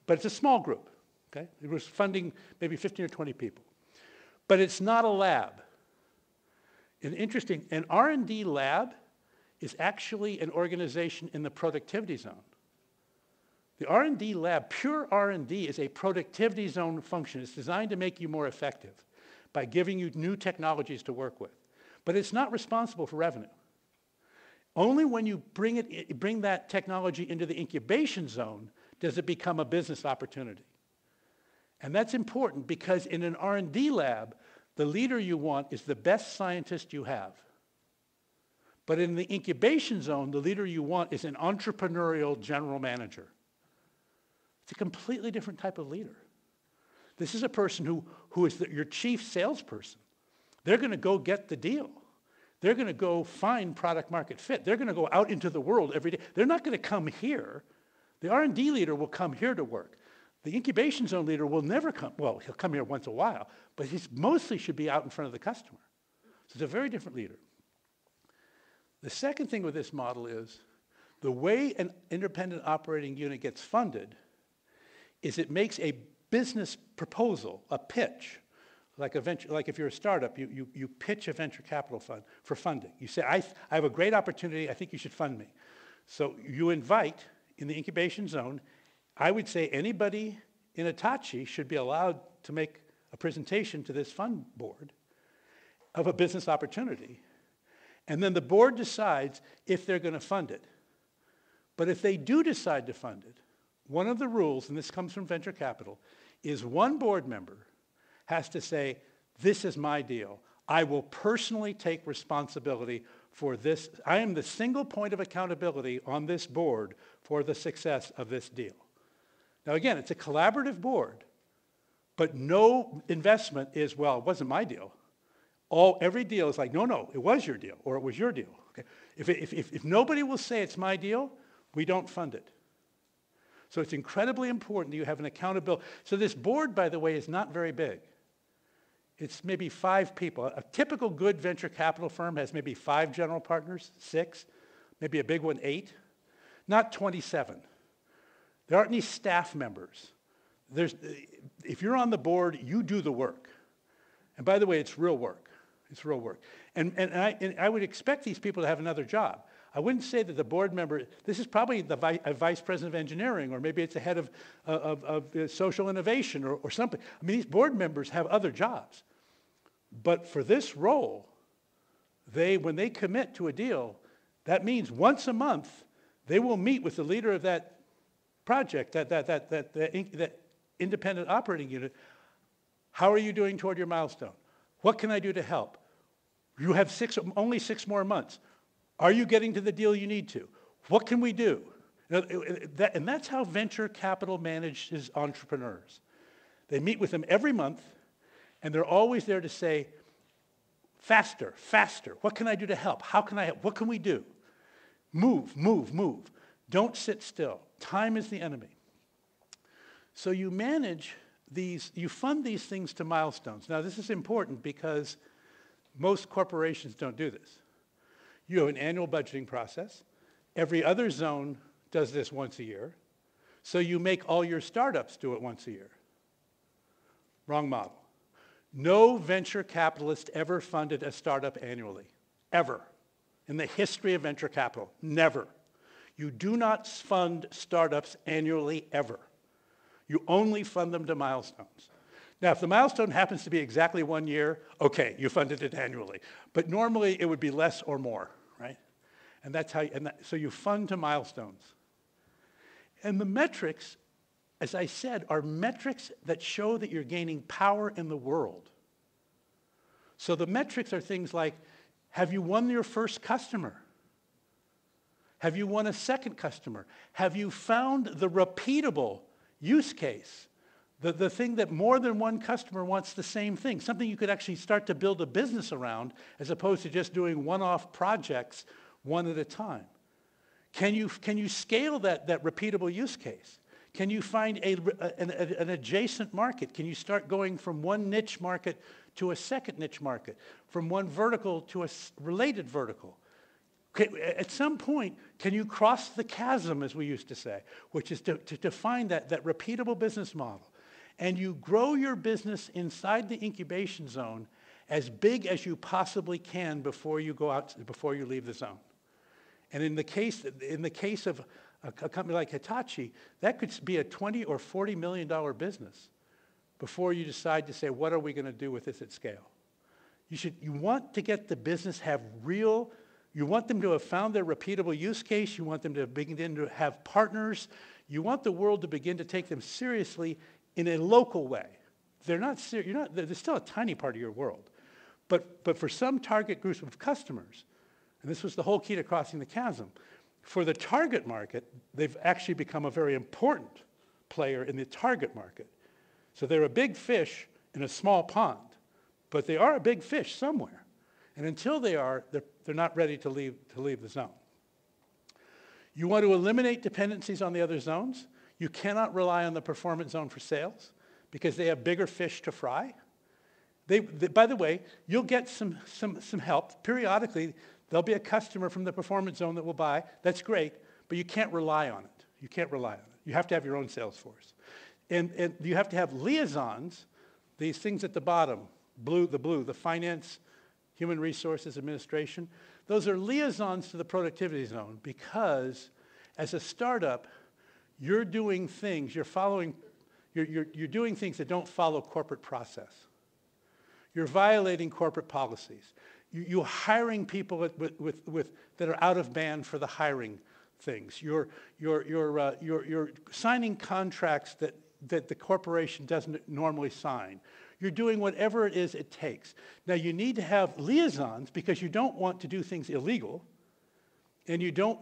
But it's a small group, okay? It was funding maybe 15 or 20 people. But it's not a lab. An R&D lab is actually an organization in the productivity zone. The R&D lab, pure R&D, is a productivity zone function. It's designed to make you more effective by giving you new technologies to work with. But it's not responsible for revenue. Only when you bring that technology into the incubation zone does it become a business opportunity. And that's important because in an R&D lab, the leader you want is the best scientist you have. But in the incubation zone, the leader you want is an entrepreneurial general manager. It's a completely different type of leader. This is a person who is your chief salesperson. They're going to go get the deal. They're going to go find product market fit. They're going to go out into the world every day. They're not going to come here. The R&D leader will come here to work. The incubation zone leader will never come. Well, he'll come here once in a while, but he mostly should be out in front of the customer. So it's a very different leader. The second thing with this model is the way an independent operating unit gets funded is it makes a business proposal, a pitch, like if you're a startup, you pitch a venture capital fund for funding. You say, I have a great opportunity, I think you should fund me. So you invite, in the incubation zone, I would say anybody in Hitachi should be allowed to make a presentation to this fund board of a business opportunity. And then the board decides if they're going to fund it. But if they do decide to fund it, one of the rules, and this comes from venture capital, is one board member has to say, this is my deal. I will personally take responsibility for this. I am the single point of accountability on this board for the success of this deal. Now again, it's a collaborative board, but no investment is, well, it wasn't my deal. Every deal is like, no, it was your deal, or it was your deal. Okay? If nobody will say it's my deal, we don't fund it. So it's incredibly important that you have an accountability. So this board, by the way, is not very big. It's maybe 5 people. A typical good venture capital firm has maybe 5 general partners, 6, maybe a big one, 8, not 27. There aren't any staff members. If you're on the board, you do the work. And by the way, it's real work. It's real work. And I would expect these people to have another job. I wouldn't say that the board member, this is probably a vice president of engineering, or maybe it's a head of social innovation or something. I mean, these board members have other jobs. But for this role, when they commit to a deal, that means once a month, they will meet with the leader of that project, that independent operating unit. How are you doing toward your milestone? What can I do to help? You have only 6 more months. Are you getting to the deal you need to? What can we do? And that's how venture capital manages entrepreneurs. They meet with them every month, and they're always there to say, faster, faster. What can I do to help? How can I help? What can we do? Move, move, move. Don't sit still. Time is the enemy. So you fund these things to milestones. Now, this is important because most corporations don't do this. You have an annual budgeting process. Every other zone does this once a year. So you make all your startups do it once a year. Wrong model. No venture capitalist ever funded a startup annually, ever, in the history of venture capital. Never. You do not fund startups annually, ever. You only fund them to milestones. Now, if the milestone happens to be exactly 1 year, okay, you funded it annually. But normally, it would be less or more, right? And that's how. So you fund to milestones. And the metrics, as I said, are metrics that show that you're gaining power in the world. So the metrics are things like, have you won your first customer? Have you won a second customer? Have you found the repeatable use case? The thing that more than one customer wants the same thing, something you could actually start to build a business around as opposed to just doing one-off projects one at a time. Can you scale that repeatable use case? Can you find an adjacent market? Can you start going from one niche market to a second niche market, from one vertical to a related vertical? At some point, can you cross the chasm, as we used to say, which is to find that repeatable business model? And you grow your business inside the incubation zone as big as you possibly can before you leave the zone. And in the case of a company like Hitachi, that could be a $20 or $40 million business before you decide to say, what are we going to do with this at scale? You want to get the business you want them to have found their repeatable use case. You want them to begin to have partners. You want the world to begin to take them seriously in a local way. They're still a tiny part of your world. But for some target groups of customers, and this was the whole key to crossing the chasm, for the target market, they've actually become a very important player in the target market. So they're a big fish in a small pond, but they are a big fish somewhere. And until they are, they're not ready to leave the zone. You want to eliminate dependencies on the other zones. You cannot rely on the performance zone for sales because they have bigger fish to fry. By the way, you'll get some help. Periodically, there'll be a customer from the performance zone that will buy. That's great, but you can't rely on it. You can't rely on it. You have to have your own sales force. And you have to have liaisons, these things at the bottom, the finance, human resources, administration. Those are liaisons to the productivity zone because as a startup, you're doing things, you're doing things that don't follow corporate process. You're violating corporate policies. You're hiring people that are out of band for the hiring things. You're signing contracts that the corporation doesn't normally sign. You're doing whatever it is it takes. Now you need to have liaisons because you don't want to do things illegal, and you don't.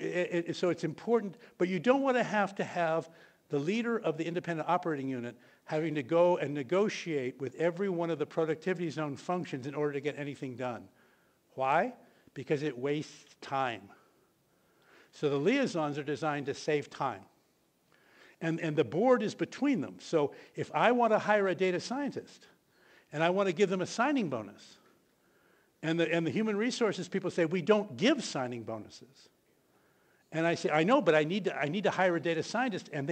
So it's important, but you don't want to have the leader of the independent operating unit having to go and negotiate with every one of the productivity zone functions in order to get anything done. Why? Because it wastes time. So the liaisons are designed to save time. And the board is between them. So if I want to hire a data scientist and I want to give them a signing bonus, and the human resources people say, we don't give signing bonuses. And I say, I know, but I need to hire a data scientist, and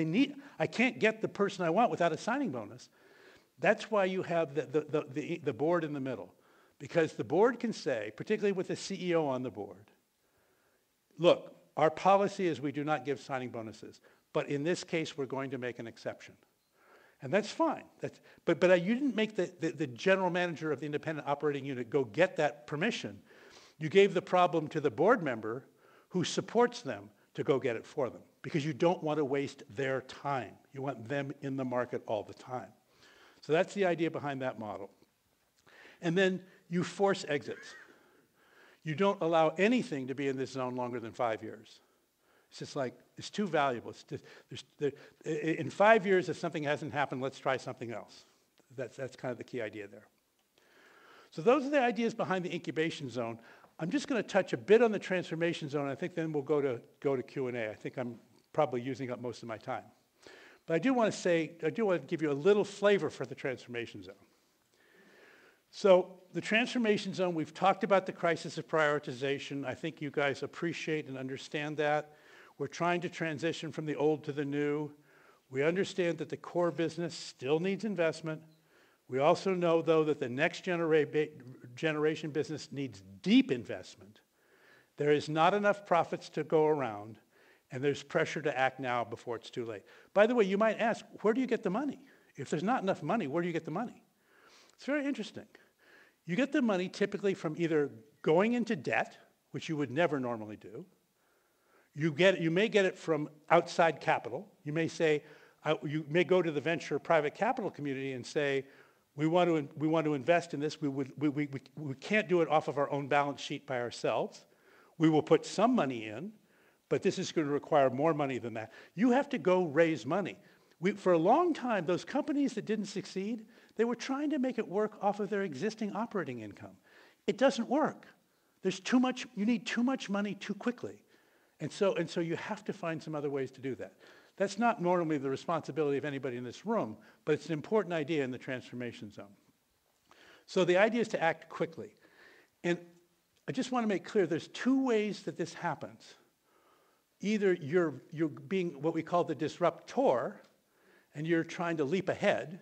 I can't get the person I want without a signing bonus. That's why you have the board in the middle. Because the board can say, particularly with the CEO on the board, look, our policy is we do not give signing bonuses. But in this case, we're going to make an exception. And that's fine. But you didn't make the general manager of the independent operating unit go get that permission. You gave the problem to the board member who supports them to go get it for them because you don't want to waste their time. You want them in the market all the time. So that's the idea behind that model. And then you force exits. You don't allow anything to be in this zone longer than 5 years. It's just like, it's too valuable. In 5 years, if something hasn't happened, let's try something else. That's kind of the key idea there. So those are the ideas behind the incubation zone. I'm just going to touch a bit on the transformation zone. I think then we'll go to Q&A. I think I'm probably using up most of my time. But I do want to give you a little flavor for the transformation zone. So the transformation zone, we've talked about the crisis of prioritization. I think you guys appreciate and understand that. We're trying to transition from the old to the new. We understand that the core business still needs investment. We also know, though, that the next generation business needs deep investment. There is not enough profits to go around, and there's pressure to act now before it's too late. By the way, you might ask, where do you get the money? If there's not enough money, where do you get the money? It's very interesting. You get the money typically from either going into debt, which you would never normally do. You may get it from outside capital. You may go to the venture private capital community and say, we want to invest in this. We can't do it off of our own balance sheet by ourselves. We will put some money in, but this is going to require more money than that. You have to go raise money. For a long time, those companies that didn't succeed, they were trying to make it work off of their existing operating income. It doesn't work. There's too much. You need too much money too quickly. And so you have to find some other ways to do that. That's not normally the responsibility of anybody in this room, but it's an important idea in the transformation zone. So the idea is to act quickly. And I just want to make clear there's two ways that this happens. Either you're being what we call the disruptor, and you're trying to leap ahead,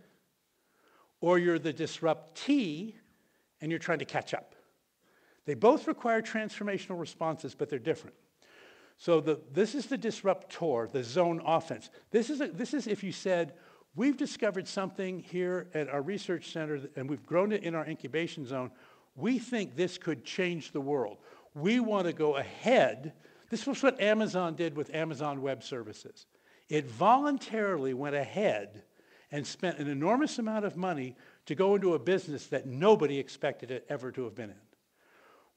or you're the disruptee, and you're trying to catch up. They both require transformational responses, but they're different. So this is the disruptor, the zone offense. This is if you said, we've discovered something here at our research center, and we've grown it in our incubation zone. We think this could change the world. We want to go ahead. This was what Amazon did with Amazon Web Services. It voluntarily went ahead and spent an enormous amount of money to go into a business that nobody expected it ever to have been in.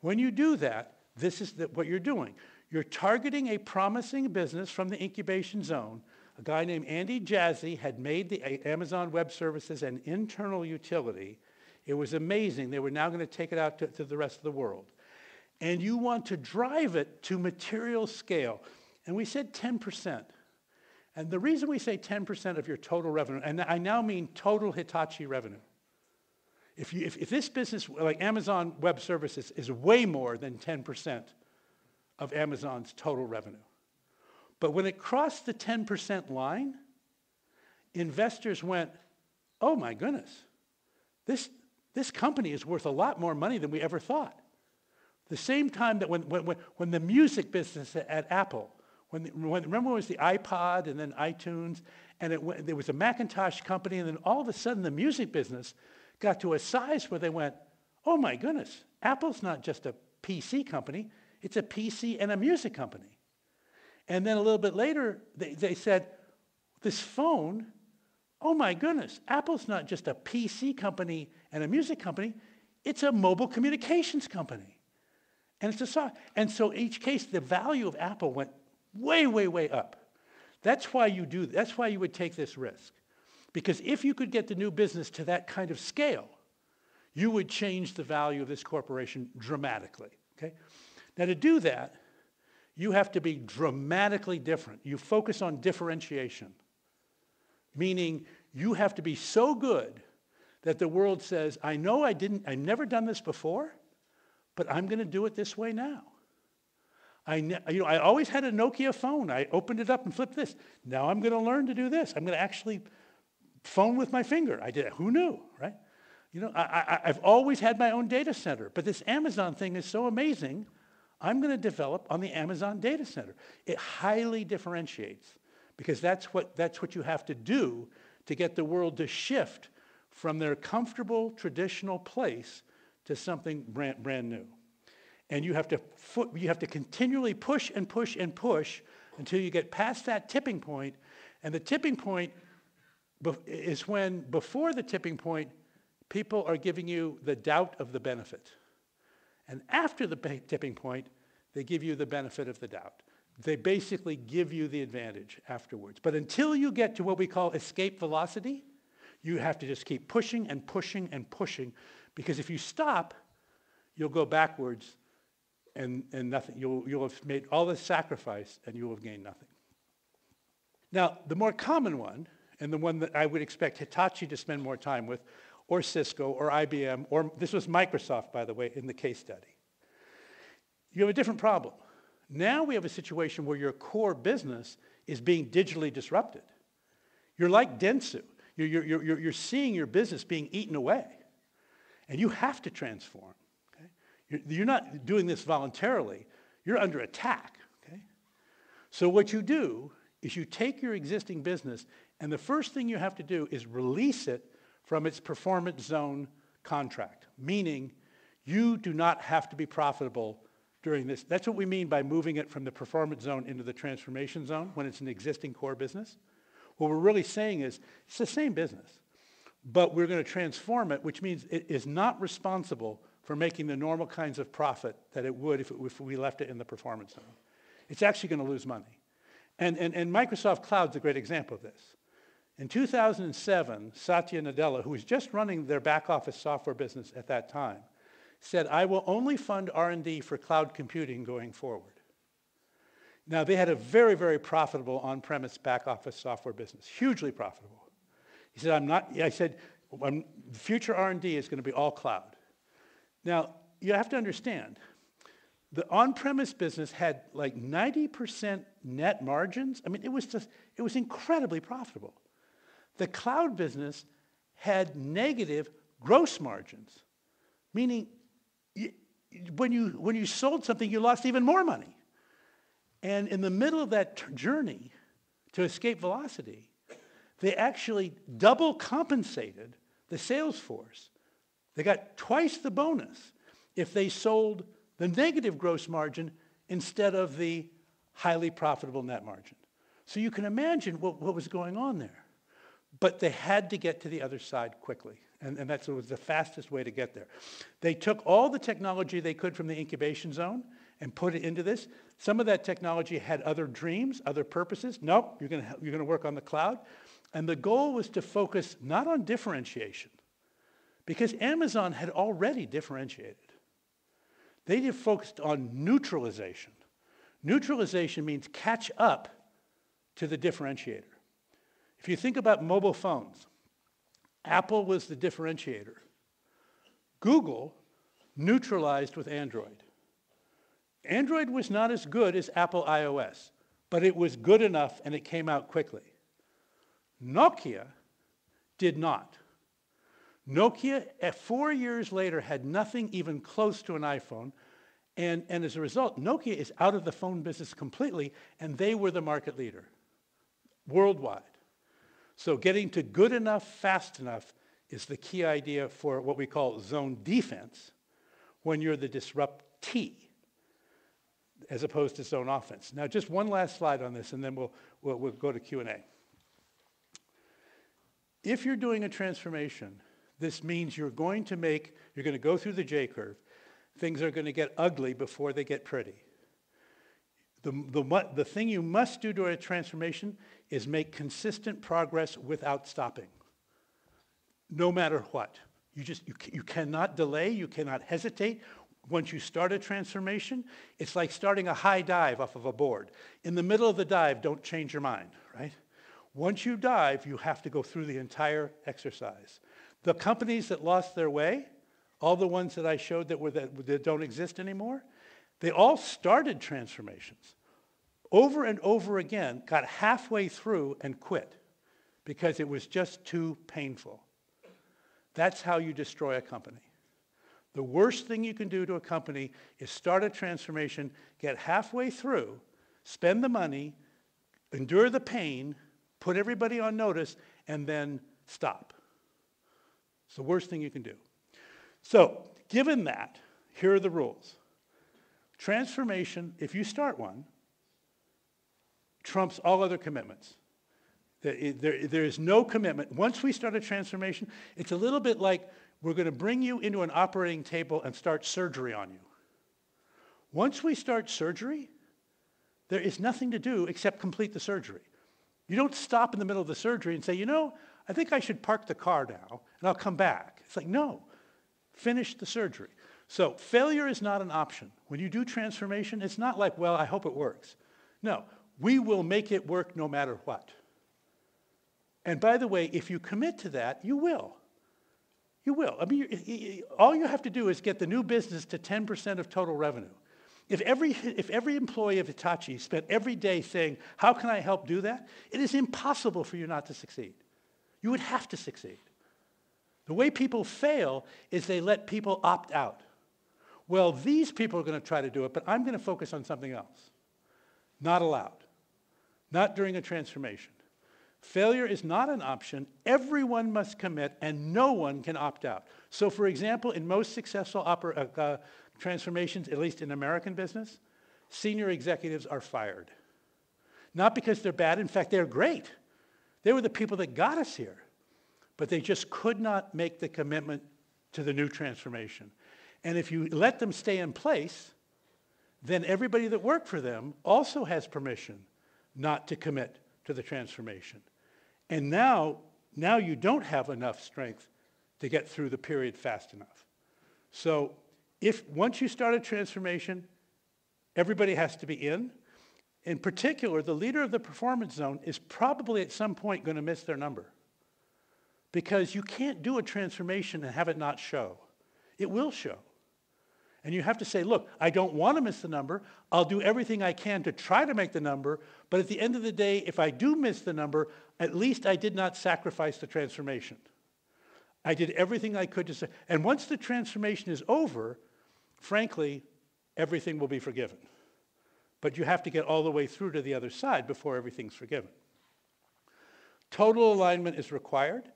When you do that, this is what you're doing. You're targeting a promising business from the incubation zone, A guy named Andy Jassy had made the Amazon Web Services an internal utility. It was amazing. They were now going to take it out to the rest of the world. And you want to drive it to material scale. And we said 10%. And the reason we say 10% of your total revenue, and I now mean total Hitachi revenue. If this business, like Amazon Web Services, is way more than 10% of Amazon's total revenue. But when it crossed the 10% line, investors went, oh my goodness, this company is worth a lot more money than we ever thought. The same time that when the music business at Apple, remember it was the iPod and then iTunes, and there was a Macintosh company, and then all of a sudden the music business got to a size where they went, oh my goodness, Apple's not just a PC company, it's a PC and a music company. And then a little bit later, they said, this phone, oh my goodness, Apple's not just a PC company and a music company, it's a mobile communications company. And it's a software. And so each case, the value of Apple went way, way, way up. That's why you do. That's why you would take this risk. Because if you could get the new business to that kind of scale, you would change the value of this corporation dramatically. Okay? Now to do that, you have to be dramatically different. You focus on differentiation, meaning you have to be so good that the world says, I know I've never done this before, but I'm going to do it this way now. I always had a Nokia phone. I opened it up and flipped this. Now I'm going to learn to do this. I'm going to actually phone with my finger. I did it. Who knew, right? I've always had my own data center, but this Amazon thing is so amazing, I'm going to develop on the Amazon data center. It highly differentiates because that's what you have to do to get the world to shift from their comfortable, traditional place to something brand new. And you have to continually push and push and push until you get past that tipping point. And the tipping point is when, before the tipping point, people are giving you the doubt of the benefit. And after the tipping point, they give you the benefit of the doubt. They basically give you the advantage afterwards. But until you get to what we call escape velocity, you have to just keep pushing and pushing and pushing, because if you stop, you'll go backwards and nothing. You'll have made all this sacrifice and you will have gained nothing. Now, the more common one, and the one that I would expect Hitachi to spend more time with, or Cisco, or IBM, or this was Microsoft, by the way, in the case study. You have a different problem. Now we have a situation where your core business is being digitally disrupted. You're like Dentsu. You're seeing your business being eaten away. And you have to transform. Okay? You're not doing this voluntarily. You're under attack. Okay? So what you do is you take your existing business, and the first thing you have to do is release it from its performance zone contract, meaning you do not have to be profitable during this. That's what we mean by moving it from the performance zone into the transformation zone when it's an existing core business. What we're really saying is it's the same business, but we're going to transform it, which means it is not responsible for making the normal kinds of profit that it would if we left it in the performance zone. It's actually going to lose money. And Microsoft Cloud's a great example of this. In 2007, Satya Nadella, who was just running their back office software business at that time, said, I will only fund R&D for cloud computing going forward. Now, they had a very, very profitable on-premise back office software business, hugely profitable. He said, future R&D is going to be all cloud. Now, you have to understand, the on-premise business had like 90% net margins. I mean, it was incredibly profitable. The cloud business had negative gross margins, meaning when you sold something, you lost even more money. And in the middle of that journey to escape velocity, they actually double compensated the sales force. They got twice the bonus if they sold the negative gross margin instead of the highly profitable net margin. So you can imagine what was going on there. But they had to get to the other side quickly. And that was the fastest way to get there. They took all the technology they could from the incubation zone, and put it into this. Some of that technology had other dreams, other purposes. Nope, you're going to work on the cloud. And the goal was to focus not on differentiation, because Amazon had already differentiated. They just focused on neutralization. Neutralization means catch up to the differentiator. If you think about mobile phones, Apple was the differentiator. Google neutralized with Android. Android was not as good as Apple iOS, but it was good enough and it came out quickly. Nokia did not. Nokia, 4 years later, had nothing even close to an iPhone, and as a result, Nokia is out of the phone business completely, and they were the market leader worldwide. So getting to good enough, fast enough is the key idea for what we call zone defense when you're the disruptee, as opposed to zone offense. Now, just one last slide on this, and then we'll go to Q&A. If you're doing a transformation, this means you're going to go through the J-curve. Things are going to get ugly before they get pretty. The thing you must do during a transformation is make consistent progress without stopping, no matter what. You cannot delay, you cannot hesitate. Once you start a transformation, it's like starting a high dive off of a board. In the middle of the dive, don't change your mind, right? Once you dive, you have to go through the entire exercise. The companies that lost their way, all the ones that I showed that don't exist anymore, they all started transformations. Over and over again, got halfway through and quit because it was just too painful. That's how you destroy a company. The worst thing you can do to a company is start a transformation, get halfway through, spend the money, endure the pain, put everybody on notice, and then stop. It's the worst thing you can do. So, given that, here are the rules. Transformation, if you start one, trumps all other commitments. There is no commitment. Once we start a transformation, it's a little bit like we're going to bring you into an operating table and start surgery on you. Once we start surgery, there is nothing to do except complete the surgery. You don't stop in the middle of the surgery and say, you know, I think I should park the car now and I'll come back. It's like, no, finish the surgery. So failure is not an option. When you do transformation, it's not like, well, I hope it works. No, we will make it work no matter what. And by the way, if you commit to that, you will. You will. I mean, all you have to do is get the new business to 10% of total revenue. If every employee of Hitachi spent every day saying, how can I help do that? It is impossible for you not to succeed. You would have to succeed. The way people fail is they let people opt out. Well, these people are going to try to do it, but I'm going to focus on something else. Not allowed. Not during a transformation. Failure is not an option. Everyone must commit, and no one can opt out. So, for example, in most successful transformations, at least in American business, senior executives are fired. Not because they're bad. In fact, they're great. They were the people that got us here. But they just could not make the commitment to the new transformation. And if you let them stay in place, then everybody that worked for them also has permission not to commit to the transformation. And now you don't have enough strength to get through the period fast enough. So once you start a transformation, everybody has to be in. In particular, the leader of the performance zone is probably at some point going to miss their number. Because you can't do a transformation and have it not show. It will show. And you have to say, look, I don't want to miss the number. I'll do everything I can to try to make the number. But at the end of the day, if I do miss the number, at least I did not sacrifice the transformation. I did everything I could to say. And once the transformation is over, frankly, everything will be forgiven. But you have to get all the way through to the other side before everything's forgiven. Total alignment is required.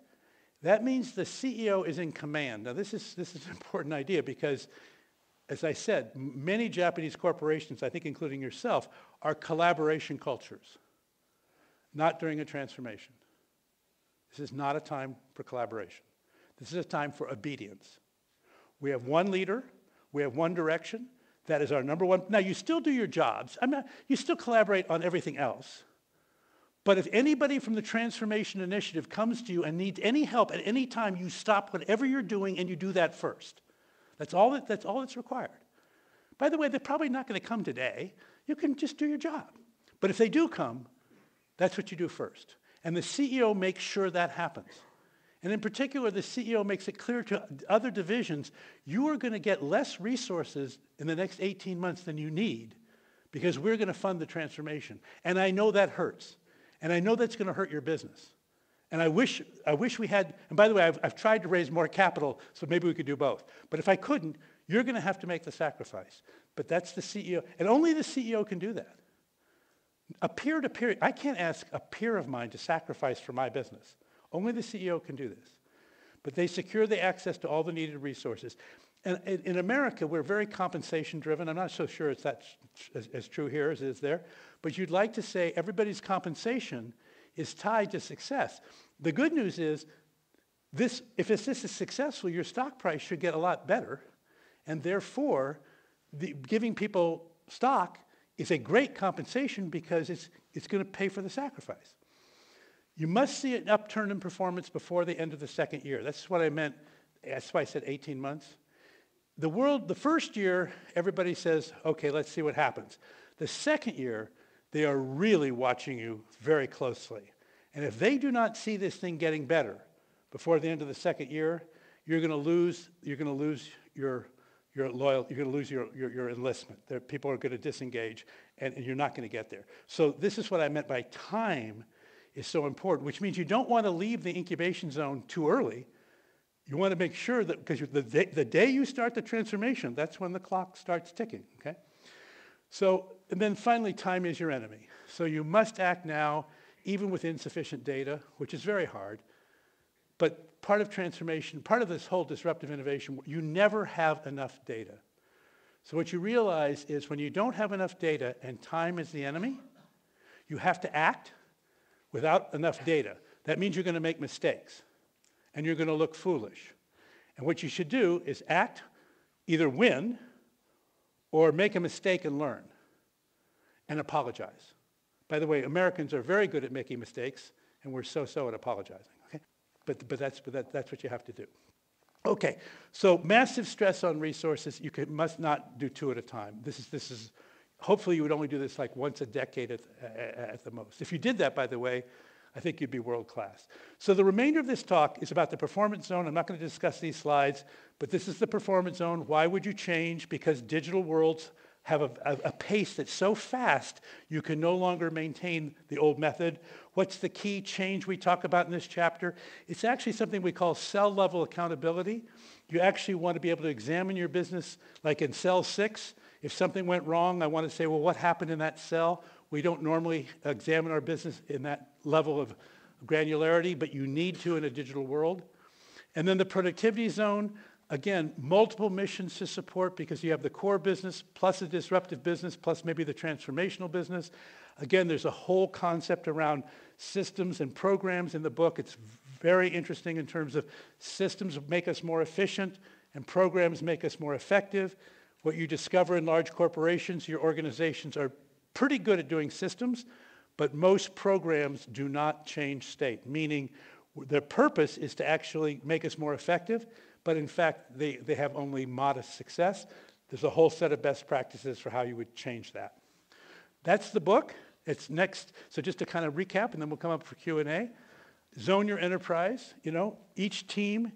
That means the CEO is in command. Now, this is an important idea because, as I said, many Japanese corporations, I think including yourself, are collaboration cultures, not during a transformation. This is not a time for collaboration. This is a time for obedience. We have one leader, we have one direction. That is our number one. Now, you still do your jobs. You still collaborate on everything else. But if anybody from the Transformation Initiative comes to you and needs any help at any time, you stop whatever you're doing and you do that first. That's all that's required. By the way, they're probably not going to come today. You can just do your job. But if they do come, that's what you do first. And the CEO makes sure that happens. And in particular, the CEO makes it clear to other divisions, you are going to get less resources in the next 18 months than you need because we're going to fund the transformation. And I know that hurts. And I know that's going to hurt your business. And I wish we had, and by the way, I've tried to raise more capital, so maybe we could do both. But if I couldn't, you're going to have to make the sacrifice. But that's the CEO, and only the CEO can do that. A peer-to-peer, I can't ask a peer of mine to sacrifice for my business. Only the CEO can do this. But they secure the access to all the needed resources. And in America, we're very compensation-driven. I'm not so sure it's that as true here as it is there. But you'd like to say everybody's compensation is tied to success. The good news is, if this is successful, your stock price should get a lot better. And therefore, giving people stock is a great compensation because it's going to pay for the sacrifice. You must see an upturn in performance before the end of the second year. That's what I meant. That's why I said 18 months. The first year, everybody says, okay, let's see what happens. The second year, they are really watching you very closely. And if they do not see this thing getting better before the end of the second year, you're going to lose your enlistment. People are going to disengage, and you're not going to get there. So this is what I meant by time is so important, which means you don't want to leave the incubation zone too early. You want to make sure that, because the day you start the transformation, that's when the clock starts ticking, okay? So, and then finally, time is your enemy. So you must act now, even with insufficient data, which is very hard. But part of transformation, part of this whole disruptive innovation, you never have enough data. So what you realize is when you don't have enough data and time is the enemy, you have to act without enough data. That means you're going to make mistakes. And you're going to look foolish. And what you should do is act, either win, or make a mistake and learn, and apologize. By the way, Americans are very good at making mistakes, and we're so-so at apologizing. Okay? But that's what you have to do. Okay, so massive stress on resources. You must not do two at a time. This is. Hopefully, you would only do this like once a decade at the most. If you did that, by the way, I think you'd be world class. So the remainder of this talk is about the performance zone. I'm not going to discuss these slides, but this is the performance zone. Why would you change? Because digital worlds have a pace that's so fast, you can no longer maintain the old method. What's the key change we talk about in this chapter? It's actually something we call cell-level accountability. You actually want to be able to examine your business, like in cell 6. If something went wrong, I want to say, well, what happened in that cell? We don't normally examine our business in that level of granularity, but you need to in a digital world. And then the productivity zone, again, multiple missions to support because you have the core business plus a disruptive business plus maybe the transformational business. Again, there's a whole concept around systems and programs in the book. It's very interesting in terms of systems make us more efficient and programs make us more effective. What you discover in large corporations, your organizations are pretty good at doing systems, but most programs do not change state, meaning their purpose is to actually make us more effective, but in fact, they have only modest success. There's a whole set of best practices for how you would change that. That's the book. It's next. So just to kind of recap, and then we'll come up for Q&A. Zone your enterprise. Each team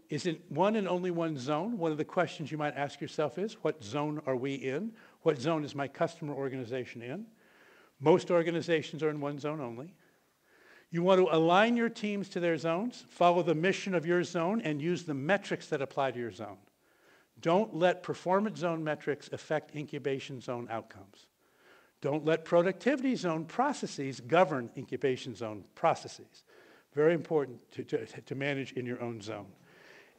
is in one and only one zone. One of the questions you might ask yourself is, what zone are we in? What zone is my customer organization in? Most organizations are in one zone only. You want to align your teams to their zones, follow the mission of your zone, and use the metrics that apply to your zone. Don't let performance zone metrics affect incubation zone outcomes. Don't let productivity zone processes govern incubation zone processes. Very important to manage in your own zone.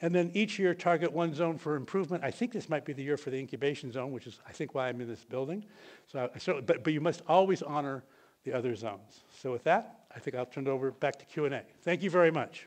And then each year, target one zone for improvement. I think this might be the year for the incubation zone, which is, I think, why I'm in this building. So, but you must always honor the other zones. So with that, I think I'll turn it over back to Q&A. Thank you very much.